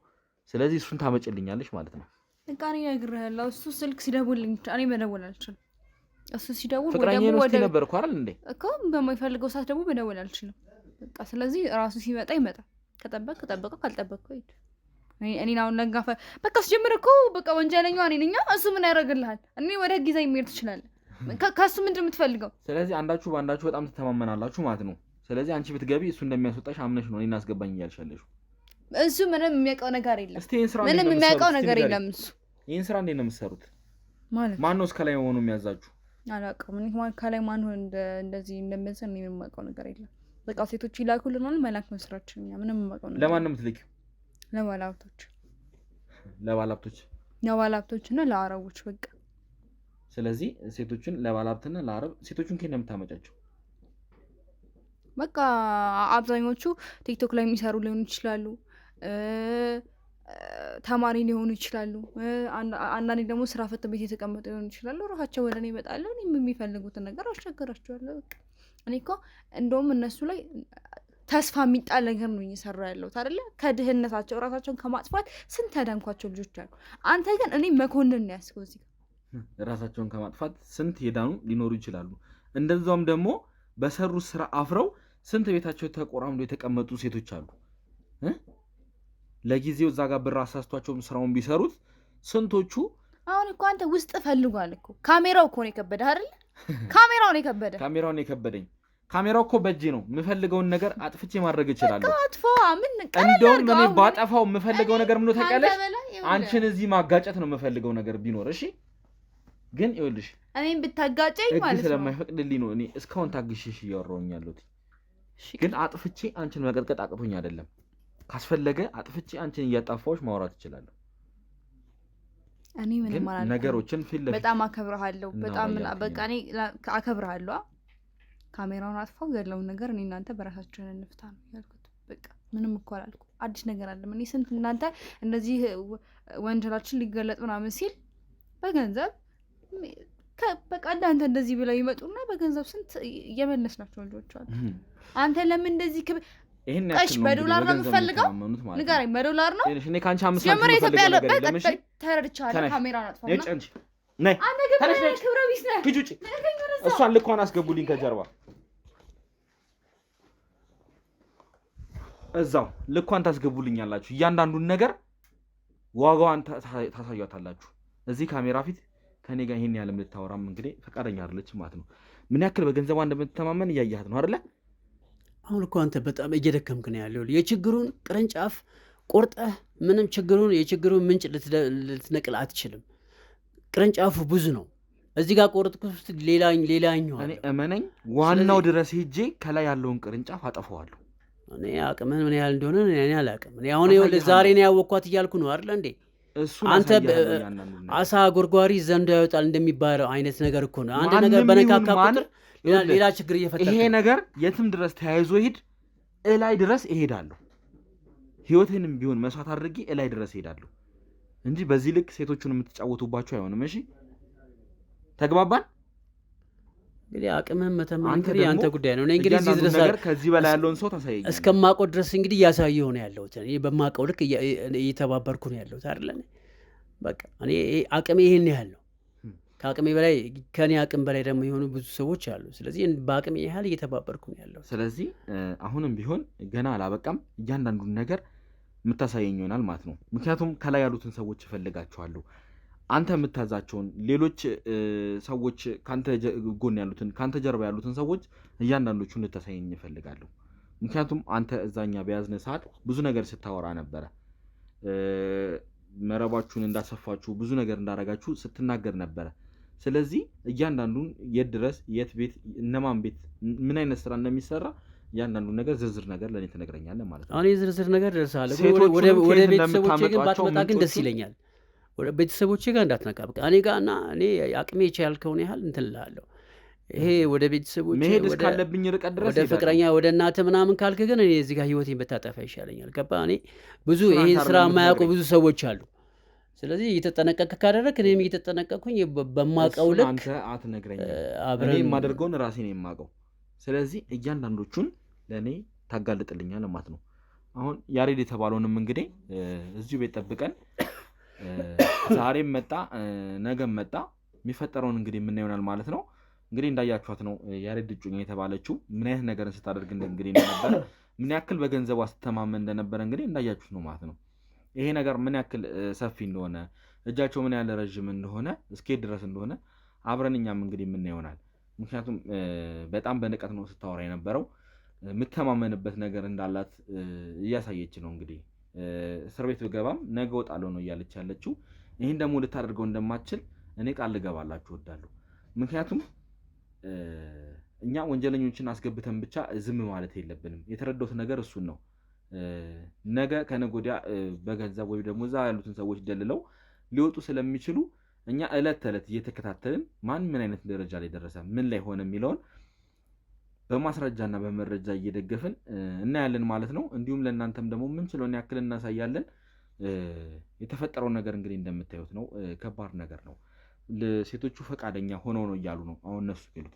ስለዚህ እሱን ታመጭልኛለሽ ማለት ነው። እንቃኔ ነግሬሃለሁ። እሱ ስልክ ሲደውልልኝ እኔ መደወል አልችልም። እሱ ሲደውል ፍቅረኛዬ ነው ነበር እኮ አይደል እንዴ? እኮ በማይፈልገው ሰዓት ደግሞ መደወል አልችልም። በቃ ስለዚህ ራሱ ሲመጣ ይመጣ። ከጠበቀው ካልጠበቀው ይሄድ። እኔ አሁን ለጋፈ በቃ አስጀምር እኮ በቃ ወንጀለኛው እኔ ነኝ። እሱ ምን ያደርግልሃል? እኔ ወደ ህግ ይዘኝ መሄድ ትችላለህ። ከሱ ምንድነው የምትፈልገው? ስለዚህ አንዳችሁ በአንዳችሁ በጣም ትተማመናላችሁ ማለት ነው። ስለዚህ አንቺ ብትገቢ እሱ እንደሚያስወጣሽ አምነሽ ነው እኔን አስገባኝ እያልሻለሽ። እሱ ምንም የሚያውቀው ነገር የለም። እስቲ ይሄን ስራ ምንም የሚያውቀው ነገር የለም እሱ። ይሄን ስራ እንዴት ነው የምትሰሩት? ማለት ማን ነው እስከላይ ሆኖ የሚያዛችሁ? አላውቅም። እኔ ማን ከላይ ማን ሆነ እንደዚህ እንደምንሰን ነው የማውቀው ነገር የለም። በቃ ሴቶች ይላኩልን ማለት መላክ መስራችን እኛ ምንም የማውቀው ነገር። ለማን ነው የምትልኪው? ለባለሀብቶች እና ለአረቦች በቃ። ስለዚህ ሴቶችን ለባለሀብትና ለአረብ ሴቶቹን ከየት ነው የምታመጫቸው? በቃ አብዛኞቹ ቲክቶክ ላይ የሚሰሩ ሊሆኑ ይችላሉ፣ ተማሪ ሊሆኑ ይችላሉ፣ አንዳንዴ ደግሞ ስራ ፈት ቤት የተቀመጡ ሊሆኑ ይችላሉ። ራሳቸው ወደ እኔ ይመጣሉ፣ እኔም የሚፈልጉትን ነገር አስቸግራቸዋለሁ። በቃ እኔ እኮ እንደውም እነሱ ላይ ተስፋ የሚጣል ነገር ነው እየሰራ ያለሁት አይደለ? ከድህነታቸው ራሳቸውን ከማጥፋት ስንት ያዳንኳቸው ልጆች አሉ። አንተ ግን እኔ መኮንን ነው ያስከው እዚህ ራሳቸውን ከማጥፋት ስንት የዳኑ ሊኖሩ ይችላሉ። እንደዛውም ደግሞ በሰሩት ስራ አፍረው ስንት ቤታቸው ተቆራምዶ የተቀመጡ ሴቶች አሉ። ለጊዜው እዛ ጋር ብር አሳስቷቸውም ስራውን ቢሰሩት ስንቶቹ አሁን እኮ አንተ ውስጥ ፈልጓል እኮ ካሜራው እኮ ነው የከበደ አይደል? ካሜራው ነው የከበደኝ። ካሜራው እኮ በእጄ ነው። የምፈልገውን ነገር አጥፍቼ ማድረግ እችላለሁ። እንደውም እኔ ባጠፋው የምፈልገው ነገር ምን ነው ታውቂያለሽ? አንቺን እዚህ ማጋጨት ነው የምፈልገው ነገር ቢኖር። እሺ ግን ይኸውልሽ እኔን ብታጋጨኝ ማለት ነው ስለማይፈቅድልኝ ነው እኔ እስካሁን ታግሼሽ እያወራሁኝ ያለሁት። ግን አጥፍቼ አንቺን መቀጥቀጥ አቅቶኝ አይደለም። ካስፈለገ አጥፍቼ አንቺን እያጣፋሁሽ ማውራት እችላለሁ። እኔ ምንም ማለት ነገሮችን ፊት ለፊት በጣም አከብርሃለሁ። በጣም በቃ እኔ አከብርሃለሁ። ካሜራውን አጥፋው ያለውን ነገር እኔ እናንተ በራሳችን እንፍታ ነው ያልኩት። በቃ ምንም እኮ አላልኩ። አዲስ ነገር አለም። እኔ ስንት እናንተ እንደዚህ ወንጀላችን ሊገለጥ ምናምን ሲል በገንዘብ በቃ እንዳንተ እንደዚህ ብለው ይመጡና በገንዘብ ስንት እየመለስናቸው ልጆች አሉ። አንተ ለምን እንደዚህ ቀሽ በዶላር ነው የምፈልገው? ንገረኝ። በዶላር ነው እኔ ካንቺ 5 ጀምሮ ኢትዮጵያ ያለበት ተረድቻለሁ። ካሜራውን አጥፋው ነይ አንተ ግን ክብረ ቢስ ነህ። ግጁጪ እሷን ልኳን አስገቡልኝ ከጀርባ እዛው ልኳን ታስገቡልኛላችሁ። እያንዳንዱን ነገር ዋጋዋን ታሳያታላችሁ። እዚህ ካሜራ ፊት ከኔ ጋር ይሄን ያለም ልታወራም እንግዲህ ፈቃደኛ አይደለች ማለት ነው። ምን ያክል በገንዘቧ እንደምትተማመን እያያት ነው አይደለ? አሁን እኮ አንተ በጣም እየደከምክ ነው ያለው። የችግሩን ቅርንጫፍ ቆርጠህ ምንም የችግሩን ምንጭ ልትነቅል አትችልም። ቅርንጫፉ ብዙ ነው። እዚህ ጋር ቆርጥኩት ሌላኛው እኔ እመነኝ ዋናው ድረስ ሄጄ ከላይ ያለውን ቅርንጫፍ አጠፋዋለሁ። እኔ አቅምን ምን ያህል እንደሆነ እኔ አላውቅም። እኔ አሁን ዛሬ ነው ያወቅኳት እያልኩ ነው አይደል እንዴ? አንተ አሳ ጎርጓሪ ዘንዶ ያወጣል እንደሚባለው አይነት ነገር እኮ ነው። አንድ ነገር በነካካ ቁጥር ሌላ ችግር እየፈጠረ ይሄ ነገር የትም ድረስ ተያይዞ ሄድ እላይ ድረስ እሄዳለሁ። ህይወቴንም ቢሆን መስዋዕት አድርጌ እላይ ድረስ እሄዳለሁ እንጂ በዚህ ልክ ሴቶቹን የምትጫወቱባቸው አይሆንም። እሺ ተግባባን? እንግዲህ አቅምህን መተማመን እንግዲህ ያንተ ጉዳይ ነው። እኔ እንግዲህ እዚህ ድረስ ከዚህ በላይ ያለውን ሰው ታሳየኝ እስከማውቀው ድረስ እንግዲህ እያሳየሁ ነው ያለሁት። እኔ በማውቀው ልክ እየተባበርኩ ነው ያለሁት አይደል? በቃ እኔ አቅሜ ይሄን ያህል ነው። ከአቅሜ በላይ ከኔ አቅም በላይ ደግሞ የሆኑ ብዙ ሰዎች አሉ። ስለዚህ በአቅሜ ያህል እየተባበርኩ ነው ያለሁት። ስለዚህ አሁንም ቢሆን ገና አላበቃም። እያንዳንዱን ነገር የምታሳየኝ ይሆናል ማለት ነው። ምክንያቱም ከላይ ያሉትን ሰዎች እፈልጋቸዋለሁ። አንተ የምታዛቸውን ሌሎች ሰዎች ካንተ ጎን ያሉትን ካንተ ጀርባ ያሉትን ሰዎች እያንዳንዶቹን ልታሳየኝ እፈልጋለሁ። ምክንያቱም አንተ እዛኛ በያዝነ ሰዓት ብዙ ነገር ስታወራ ነበረ። መረባችሁን እንዳሰፋችሁ ብዙ ነገር እንዳረጋችሁ ስትናገር ነበረ። ስለዚህ እያንዳንዱን የት ድረስ የት ቤት እነማን ቤት ምን አይነት ስራ እንደሚሰራ እያንዳንዱን ነገር ዝርዝር ነገር ለኔ ትነግረኛለህ ማለት ነው። አሁን ዝርዝር ነገር ደርሳለሁ። ወደ ቤተሰቦቼ ግን ባትመጣ ግን ደስ ይለኛል። ወደ ቤተሰቦቼ ጋር እንዳትነቃ በቃ እኔ ጋርና እኔ አቅሜ ያልከውን ያህል እንትን እልሃለሁ። ይሄ ወደ ቤተሰቦቼ መሄድ እስካለብኝ ርቀት ድረስ ወደ ፍቅረኛ ወደ እናትህ ምናምን ካልክ ግን እኔ እዚህ ጋር ህይወቴን በታጠፋ ይሻለኛል። ገባህ? እኔ ብዙ ይሄን ስራ የማያውቁ ብዙ ሰዎች አሉ። ስለዚህ እየተጠነቀቅክ ካደረክ እኔም እየተጠነቀቅኩኝ በማውቀው ልክ አንተ አትነግረኝም። እኔ የማደርገውን ራሴ ነው የማውቀው። ስለዚህ እያንዳንዶቹን ለእኔ ታጋልጥልኛል ማለት ነው። አሁን ያሬድ የተባለውንም እንግዲህ እዚሁ ቤት ጠብቀን ዛሬም መጣ ነገም መጣ የሚፈጠረውን እንግዲህ ምን ይሆናል ማለት ነው። እንግዲህ እንዳያችኋት ነው ያሬድ እጩኛ የተባለችው ምን አይነት ነገርን ስታደርግ እንግዲህ እንደነበረ ምን ያክል በገንዘቧ ስትተማመን እንደነበረ እንግዲህ እንዳያችሁት ነው ማለት ነው። ይሄ ነገር ምን ያክል ሰፊ እንደሆነ እጃቸው ምን ያለ ረጅም እንደሆነ እስከ ድረስ እንደሆነ አብረን እኛም እንግዲህ ምን ይሆናል። ምክንያቱም በጣም በንቀት ነው ስታወራ የነበረው። የምተማመንበት ነገር እንዳላት እያሳየች ነው። እንግዲህ እስር ቤት ብገባም ነገ እወጣለሁ ነው እያለች ያለችው። ይህን ደግሞ ልታደርገው እንደማትችል እኔ ቃል ልገባላችሁ እወዳለሁ። ምክንያቱም እኛ ወንጀለኞችን አስገብተን ብቻ ዝም ማለት የለብንም። የተረዳሁት ነገር እሱን ነው። ነገ ከነገ ወዲያ በገንዘብ ወይም ደግሞ እዛ ያሉትን ሰዎች ደልለው ሊወጡ ስለሚችሉ እኛ ዕለት ተዕለት እየተከታተልን ማን ምን አይነት ደረጃ ላይ ደረሰ፣ ምን ላይ ሆነ የሚለውን በማስረጃና በመረጃ እየደገፍን እናያለን ማለት ነው። እንዲሁም ለእናንተም ደግሞ የምንችለውን ያክል እናሳያለን። የተፈጠረው ነገር እንግዲህ እንደምታዩት ነው። ከባድ ነገር ነው። ሴቶቹ ፈቃደኛ ሆነው ነው እያሉ ነው አሁን እነሱ ይሉት።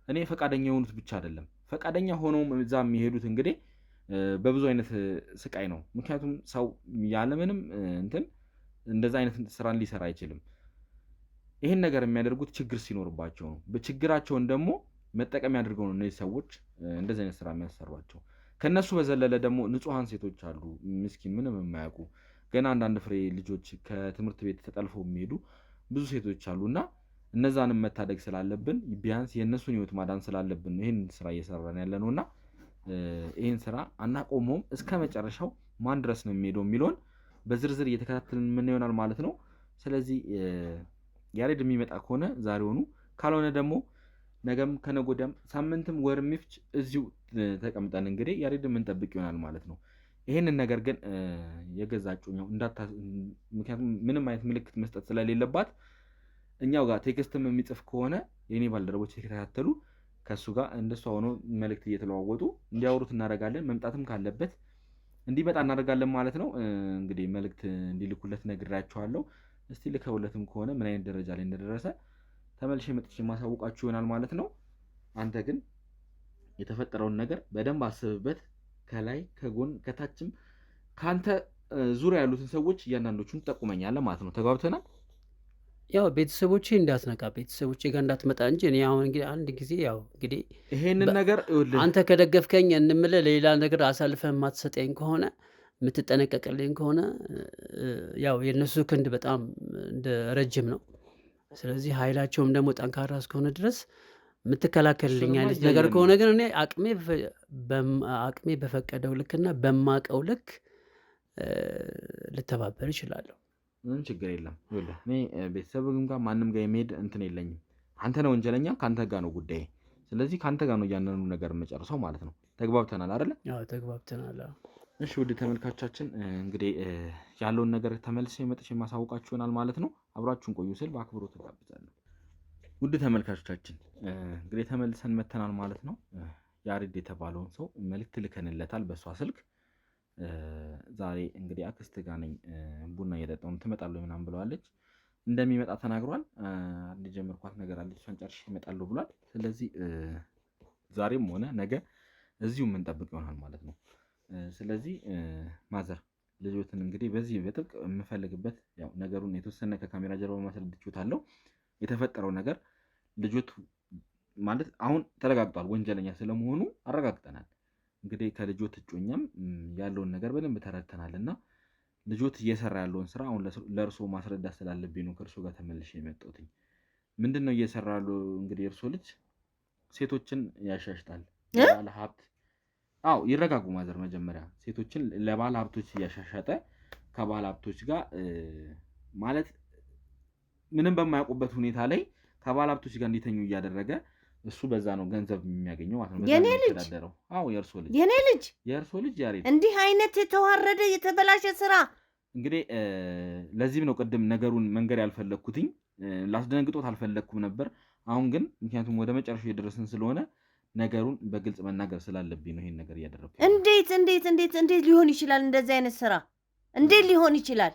እኔ ፈቃደኛ የሆኑት ብቻ አይደለም፣ ፈቃደኛ ሆነው እዛ የሚሄዱት እንግዲህ በብዙ አይነት ስቃይ ነው። ምክንያቱም ሰው ያለምንም እንትን እንደዛ አይነት ስራን ሊሰራ አይችልም። ይህን ነገር የሚያደርጉት ችግር ሲኖርባቸው ነው። በችግራቸውን ደግሞ መጠቀም ያድርገው ነው እነዚህ ሰዎች እንደዚህ አይነት ስራ የሚያሰሯቸው። ከነሱ በዘለለ ደግሞ ንጹሐን ሴቶች አሉ፣ ምስኪን ምንም የማያውቁ ገና አንዳንድ ፍሬ ልጆች ከትምህርት ቤት ተጠልፈው የሚሄዱ ብዙ ሴቶች አሉ እና እነዛንም መታደግ ስላለብን ቢያንስ የእነሱን ህይወት ማዳን ስላለብን ይህን ስራ እየሰራን ያለ ነው እና ይህን ስራ አናቆመውም። እስከ መጨረሻው ማን ድረስ ነው የሚሄደው የሚለውን በዝርዝር እየተከታተልን ምን ይሆናል ማለት ነው። ስለዚህ ያሬድ የሚመጣ ከሆነ ዛሬውኑ፣ ካልሆነ ደግሞ ነገም ከነገ ወዲያም ሳምንትም ወርም ይፍጅ እዚሁ ተቀምጠን እንግዲህ ያሬድ የምንጠብቅ ይሆናል ማለት ነው። ይህንን ነገር ግን የገዛ እጮኛው ምክንያቱም ምንም አይነት ምልክት መስጠት ስለሌለባት እኛው ጋር ቴክስትም የሚጽፍ ከሆነ የኔ ባልደረቦች የተከታተሉ ከእሱ ጋር እንደሷ ሆኖ መልእክት እየተለዋወጡ እንዲያወሩት እናደርጋለን። መምጣትም ካለበት እንዲመጣ እናደርጋለን ማለት ነው። እንግዲህ መልእክት እንዲልኩለት ነግራቸዋለሁ። እስቲ ልከውለትም ከሆነ ምን አይነት ደረጃ ላይ እንደደረሰ ተመልሼ መጥቼ ማሳወቃችሁ ይሆናል ማለት ነው። አንተ ግን የተፈጠረውን ነገር በደንብ አስብበት። ከላይ ከጎን ከታችም ከአንተ ዙሪያ ያሉትን ሰዎች እያንዳንዶቹን ትጠቁመኛለህ ማለት ነው። ተግባብተናል? ያው ቤተሰቦቼ እንዳትነካ፣ ቤተሰቦቼ ጋር እንዳትመጣ እንጂ እኔ አሁን እንግዲህ አንድ ጊዜ ያው እንግዲህ ይሄንን ነገር አንተ ከደገፍከኝ እንምልህ ሌላ ነገር አሳልፈህ የማትሰጠኝ ከሆነ የምትጠነቀቅልኝ ከሆነ ያው የእነሱ ክንድ በጣም እንደ ረጅም ነው። ስለዚህ ኃይላቸውም ደግሞ ጠንካራ እስከሆነ ድረስ የምትከላከልልኝ አይነት ነገር ከሆነ ግን እኔ አቅሜ በፈቀደው ልክና በማቀው ልክ ልተባበር ይችላለሁ። ምንም ችግር የለም። እኔ ቤተሰብም ጋር ማንም ጋር የሚሄድ እንትን የለኝም። አንተ ነው ወንጀለኛ፣ ከአንተ ጋር ነው ጉዳይ። ስለዚህ ከአንተ ጋር ነው እያንዳንዱ ነገር የምጨርሰው ማለት ነው። ተግባብተናል አይደለ? አዎ ተግባብተናል። እሺ ውድ ተመልካቾቻችን እንግዲህ ያለውን ነገር ተመልሼ መጥቼ የማሳውቃችሁ ይሆናል ማለት ነው። አብራችሁን ቆዩ ስል በአክብሮት ጋብዛለሁ። ውድ ተመልካቾቻችን እንግዲህ ተመልሰን መተናል ማለት ነው። ያሬድ የተባለውን ሰው መልእክት ልከንለታል በእሷ ስልክ። ዛሬ እንግዲህ አክስት ጋር ነኝ ቡና እየጠጣሁ ትመጣለሁ ምናምን ብለዋለች። እንደሚመጣ ተናግሯል። አንድ ጀመርኳት ነገር አለች፣ እሷን ጨርሼ እመጣለሁ ብሏል። ስለዚህ ዛሬም ሆነ ነገ እዚሁ የምንጠብቅ ይሆናል ማለት ነው። ስለዚህ ማዘር ልጆትን እንግዲህ በዚህ በጥብቅ የምፈልግበት ያው ነገሩን የተወሰነ ከካሜራ ጀርባ ማስረድቻለሁ። የተፈጠረው ነገር ልጆት ማለት አሁን ተረጋግጧል፣ ወንጀለኛ ስለመሆኑ አረጋግጠናል። እንግዲህ ከልጆት እጮኛም ያለውን ነገር በደንብ ተረድተናል እና ልጆት እየሰራ ያለውን ስራ አሁን ለእርሶ ማስረዳት ስላለብኝ ነው ከእርሶ ጋር ተመልሼ የመጣሁት። ምንድን ነው እየሰራ ያለው? እንግዲህ እርሶ ልጅ ሴቶችን ያሻሽጣል ለባለ ሀብት። አዎ ይረጋጉ ማዘር። መጀመሪያ ሴቶችን ለባለ ሀብቶች እያሻሻጠ ከባለ ሀብቶች ጋር ማለት ምንም በማያውቁበት ሁኔታ ላይ ከባለ ሀብቶች ጋር እንዲተኙ እያደረገ እሱ በዛ ነው ገንዘብ የሚያገኘው ማለት ነው። የኔ ልጅ አዎ የእርሶ ልጅ የእርሶ ልጅ ያሬድ እንዲህ አይነት የተዋረደ የተበላሸ ስራ እንግዲህ ለዚህም ነው ቅድም ነገሩን መንገድ ያልፈለግኩትኝ። ላስደነግጦት አልፈለግኩም ነበር። አሁን ግን ምክንያቱም ወደ መጨረሻው የደረስን ስለሆነ ነገሩን በግልጽ መናገር ስላለብኝ ነው ይሄን ነገር እያደረኩት። እንዴት ሊሆን ይችላል? እንደዚህ አይነት ስራ እንዴት ሊሆን ይችላል?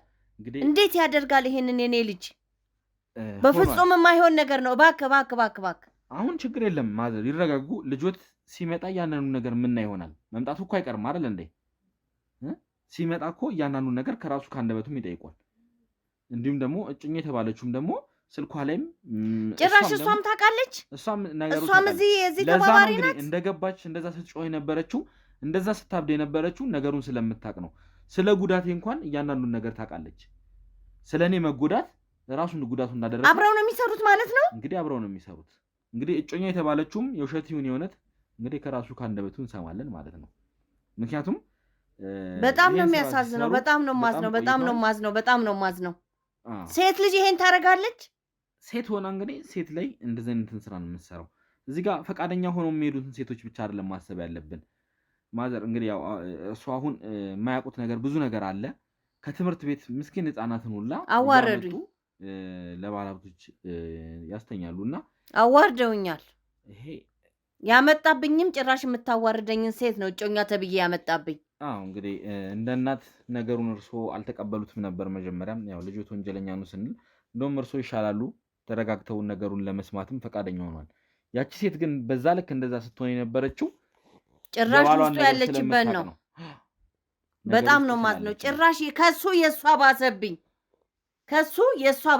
እንዴት ያደርጋል ይሄንን? የኔ ልጅ በፍጹም የማይሆን ነገር ነው። እባክህ አሁን ችግር የለም ማዘር ይረጋጉ። ልጆት ሲመጣ ያንኑ ነገር ምና ይሆናል። መምጣቱ እኮ አይቀርም አይደል እንዴ? ሲመጣ እኮ ያንኑ ነገር ከራሱ ካንደበቱም ይጠይቋል። እንዲሁም ደግሞ እጭኛ የተባለችውም ደግሞ ስልኳ ላይም ጭራሽ እሷም ታውቃለች። እሷም እዚህ ተባባሪ ናት። እንደገባች እንደዛ ስትጮህ የነበረችው እንደዛ ስታብድ የነበረችው ነገሩን ስለምታውቅ ነው። ስለ ጉዳቴ እንኳን እያንዳንዱን ነገር ታውቃለች። ስለ እኔ መጎዳት ራሱን ጉዳቱ እንዳደረሰ አብረው ነው የሚሰሩት ማለት ነው። እንግዲህ አብረው ነው የሚሰሩት። እንግዲህ እጮኛ የተባለችውም የውሸት ይሁን የእውነት እንግዲህ ከራሱ ካንደበቱ እንሰማለን ማለት ነው። ምክንያቱም በጣም ነው የሚያሳዝነው። በጣም ነው ማዝነው። ሴት ልጅ ይሄን ታደርጋለች። ሴት ሆና እንግዲህ ሴት ላይ እንደዚህ አይነትን ስራ ነው የምትሰራው። እዚህ ጋር ፈቃደኛ ሆነው የሚሄዱትን ሴቶች ብቻ አይደለም ማሰብ ያለብን። ማዘር እንግዲህ ያው እሱ አሁን የማያውቁት ነገር ብዙ ነገር አለ። ከትምህርት ቤት ምስኪን ህፃናትን ሁላ አዋረዱኝ፣ ለባለሀብቶች ያስተኛሉና አዋርደውኛል። ይሄ ያመጣብኝም ጭራሽ የምታዋርደኝን ሴት ነው እጮኛ ተብዬ ያመጣብኝ። እንግዲህ እንደ እናት ነገሩን እርሶ አልተቀበሉትም ነበር መጀመሪያም። ያው ልጆት ወንጀለኛ ነው ስንል እንደውም እርሶ ይሻላሉ ተረጋግተው ነገሩን ለመስማትም ፈቃደኛ ሆኗል። ያቺ ሴት ግን በዛ ልክ እንደዛ ስትሆን የነበረችው ጭራሽ ውስጡ ያለችበት ነው። በጣም ነው ማዝነው። ጭራሽ ከሱ የሷ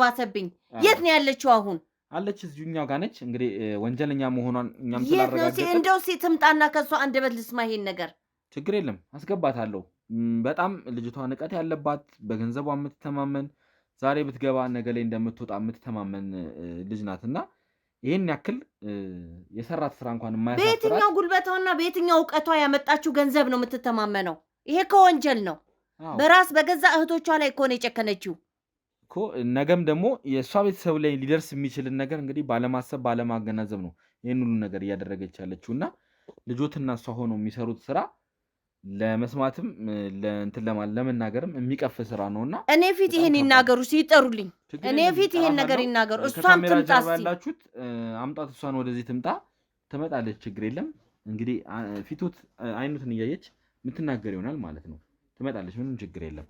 ባሰብኝ። የት ነው ያለችው አሁን? አለች እዚህኛው ጋር ነች። እንግዲህ ወንጀለኛ መሆኗን እኛም ስላረጋገጥን እንደው ትምጣና ከሷ አንደበት ልስማ ይሄን ነገር። ችግር የለም አስገባታለሁ። በጣም ልጅቷ ንቀት ያለባት በገንዘቧ የምትተማመን ዛሬ ብትገባ ነገ ላይ እንደምትወጣ የምትተማመን ልጅ ናትና ይሄን ያክል የሰራት ስራ እንኳን የማያሳፍራት በየትኛው ጉልበቷና በየትኛው እውቀቷ ያመጣችው ገንዘብ ነው የምትተማመነው? ይሄ ከወንጀል ነው። በራስ በገዛ እህቶቿ ላይ እኮ ነው የጨከነችው እኮ። ነገም ደግሞ የእሷ ቤተሰብ ላይ ሊደርስ የሚችልን ነገር እንግዲህ ባለማሰብ ባለማገናዘብ ነው ይህን ሁሉ ነገር እያደረገች ያለችው እና ልጆትና እሷ ሆነው የሚሰሩት ስራ ለመስማትም ለመናገርም የሚቀፍ ስራ ነውና እኔ ፊት ይሄን ይናገሩ ሲጠሩልኝ፣ እኔ ፊት ይሄን ነገር ይናገሩ። እሷም ትምጣ ያላችሁት አምጣት፣ እሷን ወደዚህ ትመጣለች። ችግር የለም እንግዲህ ፊቱት አይኑትን እያየች የምትናገር ይሆናል ማለት ነው። ትመጣለች፣ ምንም ችግር የለም።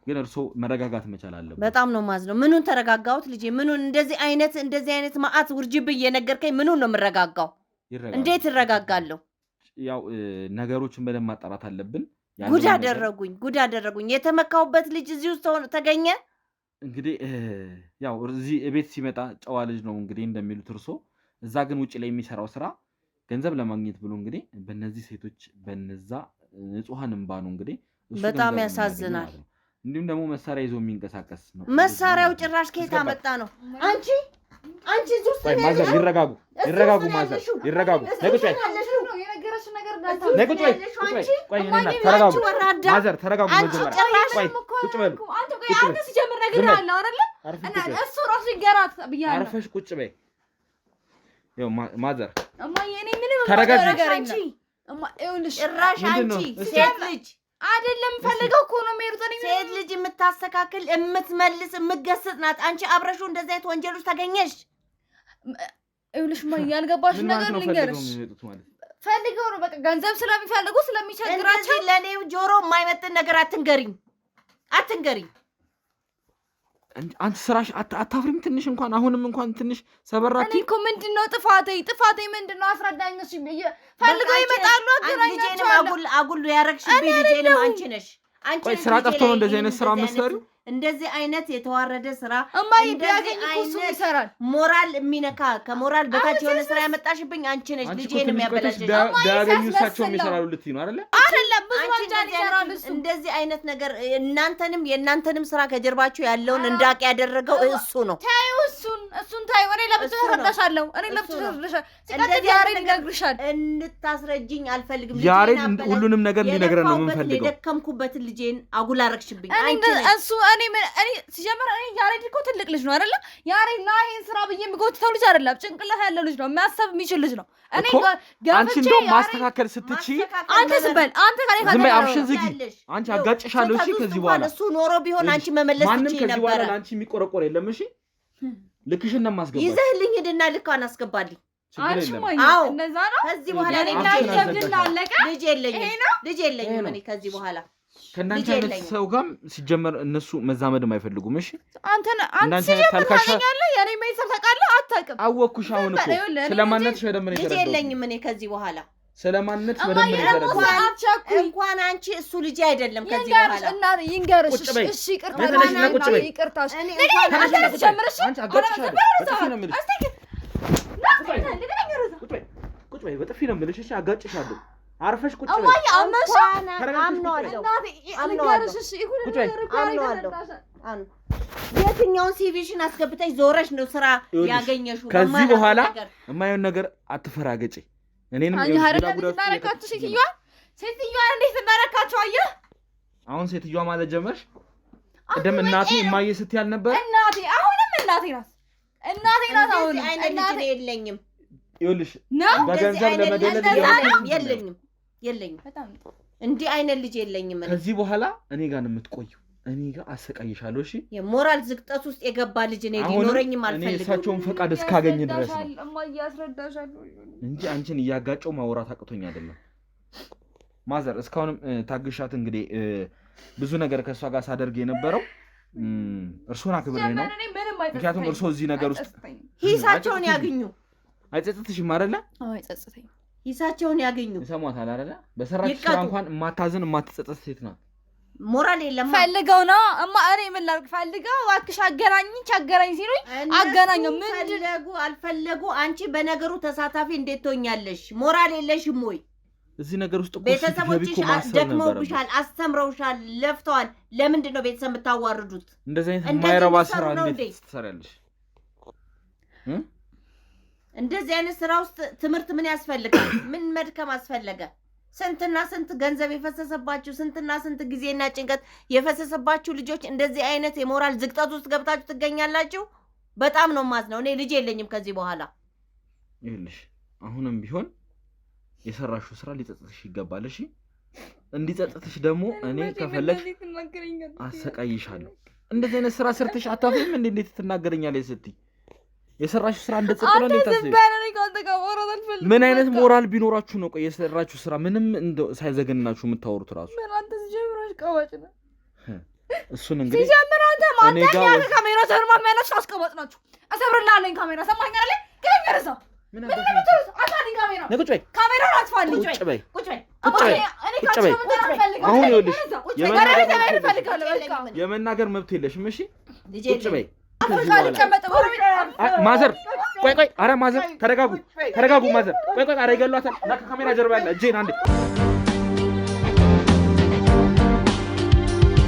ግን እርሶ መረጋጋት መቻል አለበት። በጣም ነው ማዝነው። ምኑን ተረጋጋሁት ልጄ? ምኑን እንደዚህ አይነት መዓት ውርጅብኝ እየነገርከኝ ምኑን ነው የምረጋጋው? እንዴት እረጋጋለሁ? ያው ነገሮችን በደንብ ማጣራት አለብን። ጉድ አደረጉኝ። የተመካውበት ልጅ እዚህ ውስጥ ተገኘ። እንግዲህ ያው እዚህ ቤት ሲመጣ ጨዋ ልጅ ነው እንግዲህ እንደሚሉት እርሶ። እዛ ግን ውጭ ላይ የሚሰራው ስራ ገንዘብ ለማግኘት ብሎ እንግዲህ በእነዚህ ሴቶች በነዛ ንጹሐን እንባ ነው እንግዲህ በጣም ያሳዝናል። እንዲሁም ደግሞ መሳሪያ ይዞ የሚንቀሳቀስ ነው። መሳሪያው ጭራሽ ከየት አመጣ ነው? አንቺ እዚህ ውስጥ ማዘር ይረጋጉ ማዘር ይረጋጉ። ማዘር ተረጋጉ። ቁጭ በሉ። አንተ ሲጀምር ነግሬሃለሁ አይደለ? እሱ ራሱ ይገራት ብያለሁ። አርፈሽ ቁጭ በይ። ይኸው ማዘር እማዬ እኔ ምንም ተረጋጊ። አንቺ ጭራሽ አንቺ ሴት ልጅ አይደለም ፈልገው እኮ ነው የሚሄዱት። ሴት ልጅ የምታስተካክል የምትመልስ የምትገስጽ ናት። አንቺ አብረሹ እንደዚህ አይነት ወንጀል ውስጥ ተገኘሽ። ይኸውልሽ እማዬ ያልገባሽ ነገር ልንገርሽ። ፈልገው ነው በቃ ገንዘብ ስለሚፈልጉ ስለሚቸግራቸው። ለኔ ጆሮ የማይመጥን ነገር አትንገሪኝ። አንቺ ስራሽ አታፍሪም? ትንሽ እንኳን አሁንም እንኳን ትንሽ ሰበራቲ እኮ ምንድነው ጥፋቴ ምንድነው? አስረዳኝ። እሺ ፈልገው ይመጣሉ። ልጄንም አጉል ያረግሽብኝ ልጄንም አንቺ ነሽ። ቆይ ስራ ጠፍቶ ነው እንደዚህ አይነት ስራ የምትሰሪው? እንደዚህ አይነት የተዋረደ ስራ እማዬ ቢያገኝ እኮ እሱ ይሰራል። ሞራል የሚነካ ከሞራል በታች የሆነ ስራ ያመጣሽብኝ አንቺ ነሽ። ልጄን የሚያበላሽ ቢያገኙ እሳቸውም ይሰራሉ ልትይ ነው አይደለ? አይደለም ብዙ ወንጀል ይሰራሉ። እንደዚህ አይነት ነገር የእናንተንም ስራ ከጀርባችሁ ያለውን እንዳቅ ያደረገው እሱ ነው። ታዩ እሱን ታዩ። እኔ ለብቻ ተረዳሻለሁ። ሲቀጥል ያሬድ ይነግርሻል። እንድታስረጅኝ አልፈልግም። ያሬድ ሁሉንም ነገር እንዲነግረን ነው የምንፈልገው። የደከምኩበትን ልጄን አጉል አረግሽብኝ እሱ እኔ ሲጀምር ያሬድ እኮ ትልቅ ልጅ ነው አይደለ? ያሬድ ና ይሄን ስራ ብዬ የሚጎትተው ልጅ አይደለም። ጭንቅላት ያለው ልጅ ነው። የሚያሰብ የሚችል ልጅ ነው። እኔ አንቺ እንደው ማስተካከል ስትቺ አንተ ዝም በል። አንተ ከኔ ዝም በይ። አብሽን ዝጊ። አንቺ አጋጭሻለሁ። እሺ ከዚህ በኋላ እሱ ኖሮ ቢሆን አንቺ መመለስ ትችይ ነበር። ማንም ከዚህ በኋላ አንቺ የሚቆረቆር የለም። እሺ ልክሽን ነው የማስገባው። ይዘህልኝ ሂድና ልኳን አስገባልኝ። አዎ እንደዛ ነው። ከዚህ በኋላ ልጅ የለኝም እኔ ከዚህ በኋላ ከእናንተ አይነት ሰው ጋር ሲጀመር እነሱ መዛመድም አይፈልጉም። እሺ አንተ ታውቃለህ፣ የኔ ቤተሰብ ታውቃለህ። አታውቅም። አወኩሽ። አሁን እኮ ስለማንነትሽ በደንብ ነው የተረዳሁት። ልጅ የለኝም እኔ ከዚህ በኋላ ስለማንነት በደንብ ነው የተረዳሁት። እንኳን አንቺ እሱ ልጅ አይደለም ከዚህ በኋላ እና ይንገርሽ። እሺ ይቅርታ ቁጭ በይ። በጥፊ ነው የምልሽ። እሺ አጋጭሻለሁ። አርፈሽ ቁጭ በይ። አምነዋለሁ። የትኛውን ሲቪሽን አስገብተሽ ዞረሽ ነው ስራ ያገኘሽው? ከዚህ በኋላ የማይሆን ነገር አትፈራገጪ። እኔንም ሴትዮዋ እንዴት እናረካቸው? አየህ አሁን ሴትዮዋ ማለት ጀመርሽ። ቀደም እናቴ እማዬ ስትያል ነበር። እናቴ አሁንም እናቴ ናት። አሁን እናቴ የለኝም። ይኸውልሽ በገንዘብ ለመደለል የለኝም። በጣም እንዲህ አይነት ልጅ የለኝም። ከዚህ በኋላ እኔ ጋር ነው የምትቆየው። እኔ ጋር አሰቃይሻለሁ። እሺ የሞራል ዝቅጠት ውስጥ የገባ ልጅ እኔ ሊኖረኝም አልፈልግም። እኔ እሳቸውን ፈቃድ እስካገኝ ድረስ ነው እማዬ ያስረዳሻለሁ እንጂ አንቺን እያጋጨው ማውራት አቅቶኝ አይደለም። ማዘር እስካሁንም ታግሻት እንግዲህ ብዙ ነገር ከእሷ ጋር ሳደርግ የነበረው እርሶን አክብሬ ነው። ምክንያቱም እርሶ እዚህ ነገር ውስጥ ሂሳቸውን ያገኙ። አይጸጽትሽም አይደለ? አዎ አይጸጽተኝ። ሂሳቸውን ያገኙ። ይሰሟታል አይደለ? በሰራች ስራ እንኳን የማታዝን የማትጸጸት ሴት ናት። ሞራል የለም። ፈልገው ነው እማ እኔ ምን ላድርግ? ፈልገው እባክሽ አገናኝ ሲሉኝ አገናኘው። ምን ፈለጉ አልፈለጉ አንቺ በነገሩ ተሳታፊ እንዴት ትሆኛለሽ? ሞራል የለሽም ወይ? እዚህ ነገር ውስጥ ቤተሰቦችሽ ደክመውብሻል፣ አስተምረውሻል፣ ለፍተዋል። ለምንድን ነው ቤተሰብ የምታዋርዱት? እንደዚህ አይነት የማይረባ ስራ እንዴት ትሰሪያለሽ? እንደዚህ አይነት ስራ ውስጥ ትምህርት ምን ያስፈልጋል? ምን መድከም አስፈለገ? ስንትና ስንት ገንዘብ የፈሰሰባችሁ ስንትና ስንት ጊዜና ጭንቀት የፈሰሰባችሁ ልጆች እንደዚህ አይነት የሞራል ዝቅጠት ውስጥ ገብታችሁ ትገኛላችሁ። በጣም ነው ማዝነው። እኔ ልጅ የለኝም ከዚህ በኋላ። ይኸውልሽ አሁንም ቢሆን የሰራሽው ስራ ሊጸጽትሽ ይገባል። እሺ እንዲጸጽትሽ ደግሞ እኔ ከፈለግሽ አሰቃይሻለሁ። እንደዚህ አይነት ስራ ሰርተሽ አታፍሪም? እንዴት ትናገረኛለሽ ስትይ የሰራሽው ስራ እንደጸጽት ነው። እንዴት ታስቢ? ምን አይነት ሞራል ቢኖራችሁ ነው ቆይ የሰራችሁ ስራ ምንም ሳይዘገናችሁ የምታወሩት? ራሱ ምን አንተ ሲጀምራሽ ቀዋጭ ነው። እሱን እንግዲህ ሲጀምራንተ ማንተኛ ካሜራ ሰርማ ማነሽ አስቀባጭ ናችሁ። አሰብርላለኝ ካሜራ ሰማኝ አይደል? ከመረሳ ምን አባሽ አታዲን ካሜራ ነቁጭ በይ። ካሜራውን አጥፋልኝ። ቁጭ በይ ቁጭ በይ ቁጭ በይ። አሁን ይኸውልሽ የመናገር መብት የለሽም። እሺ ቁጭ በይ። ማዘር ቆይ፣ ኧረ ማዘር ተረጋጉ ማዘር ቆይ፣ ኧረ ይገሏታል። ካሜራ ጀርባ ያለ እጄን አንዴ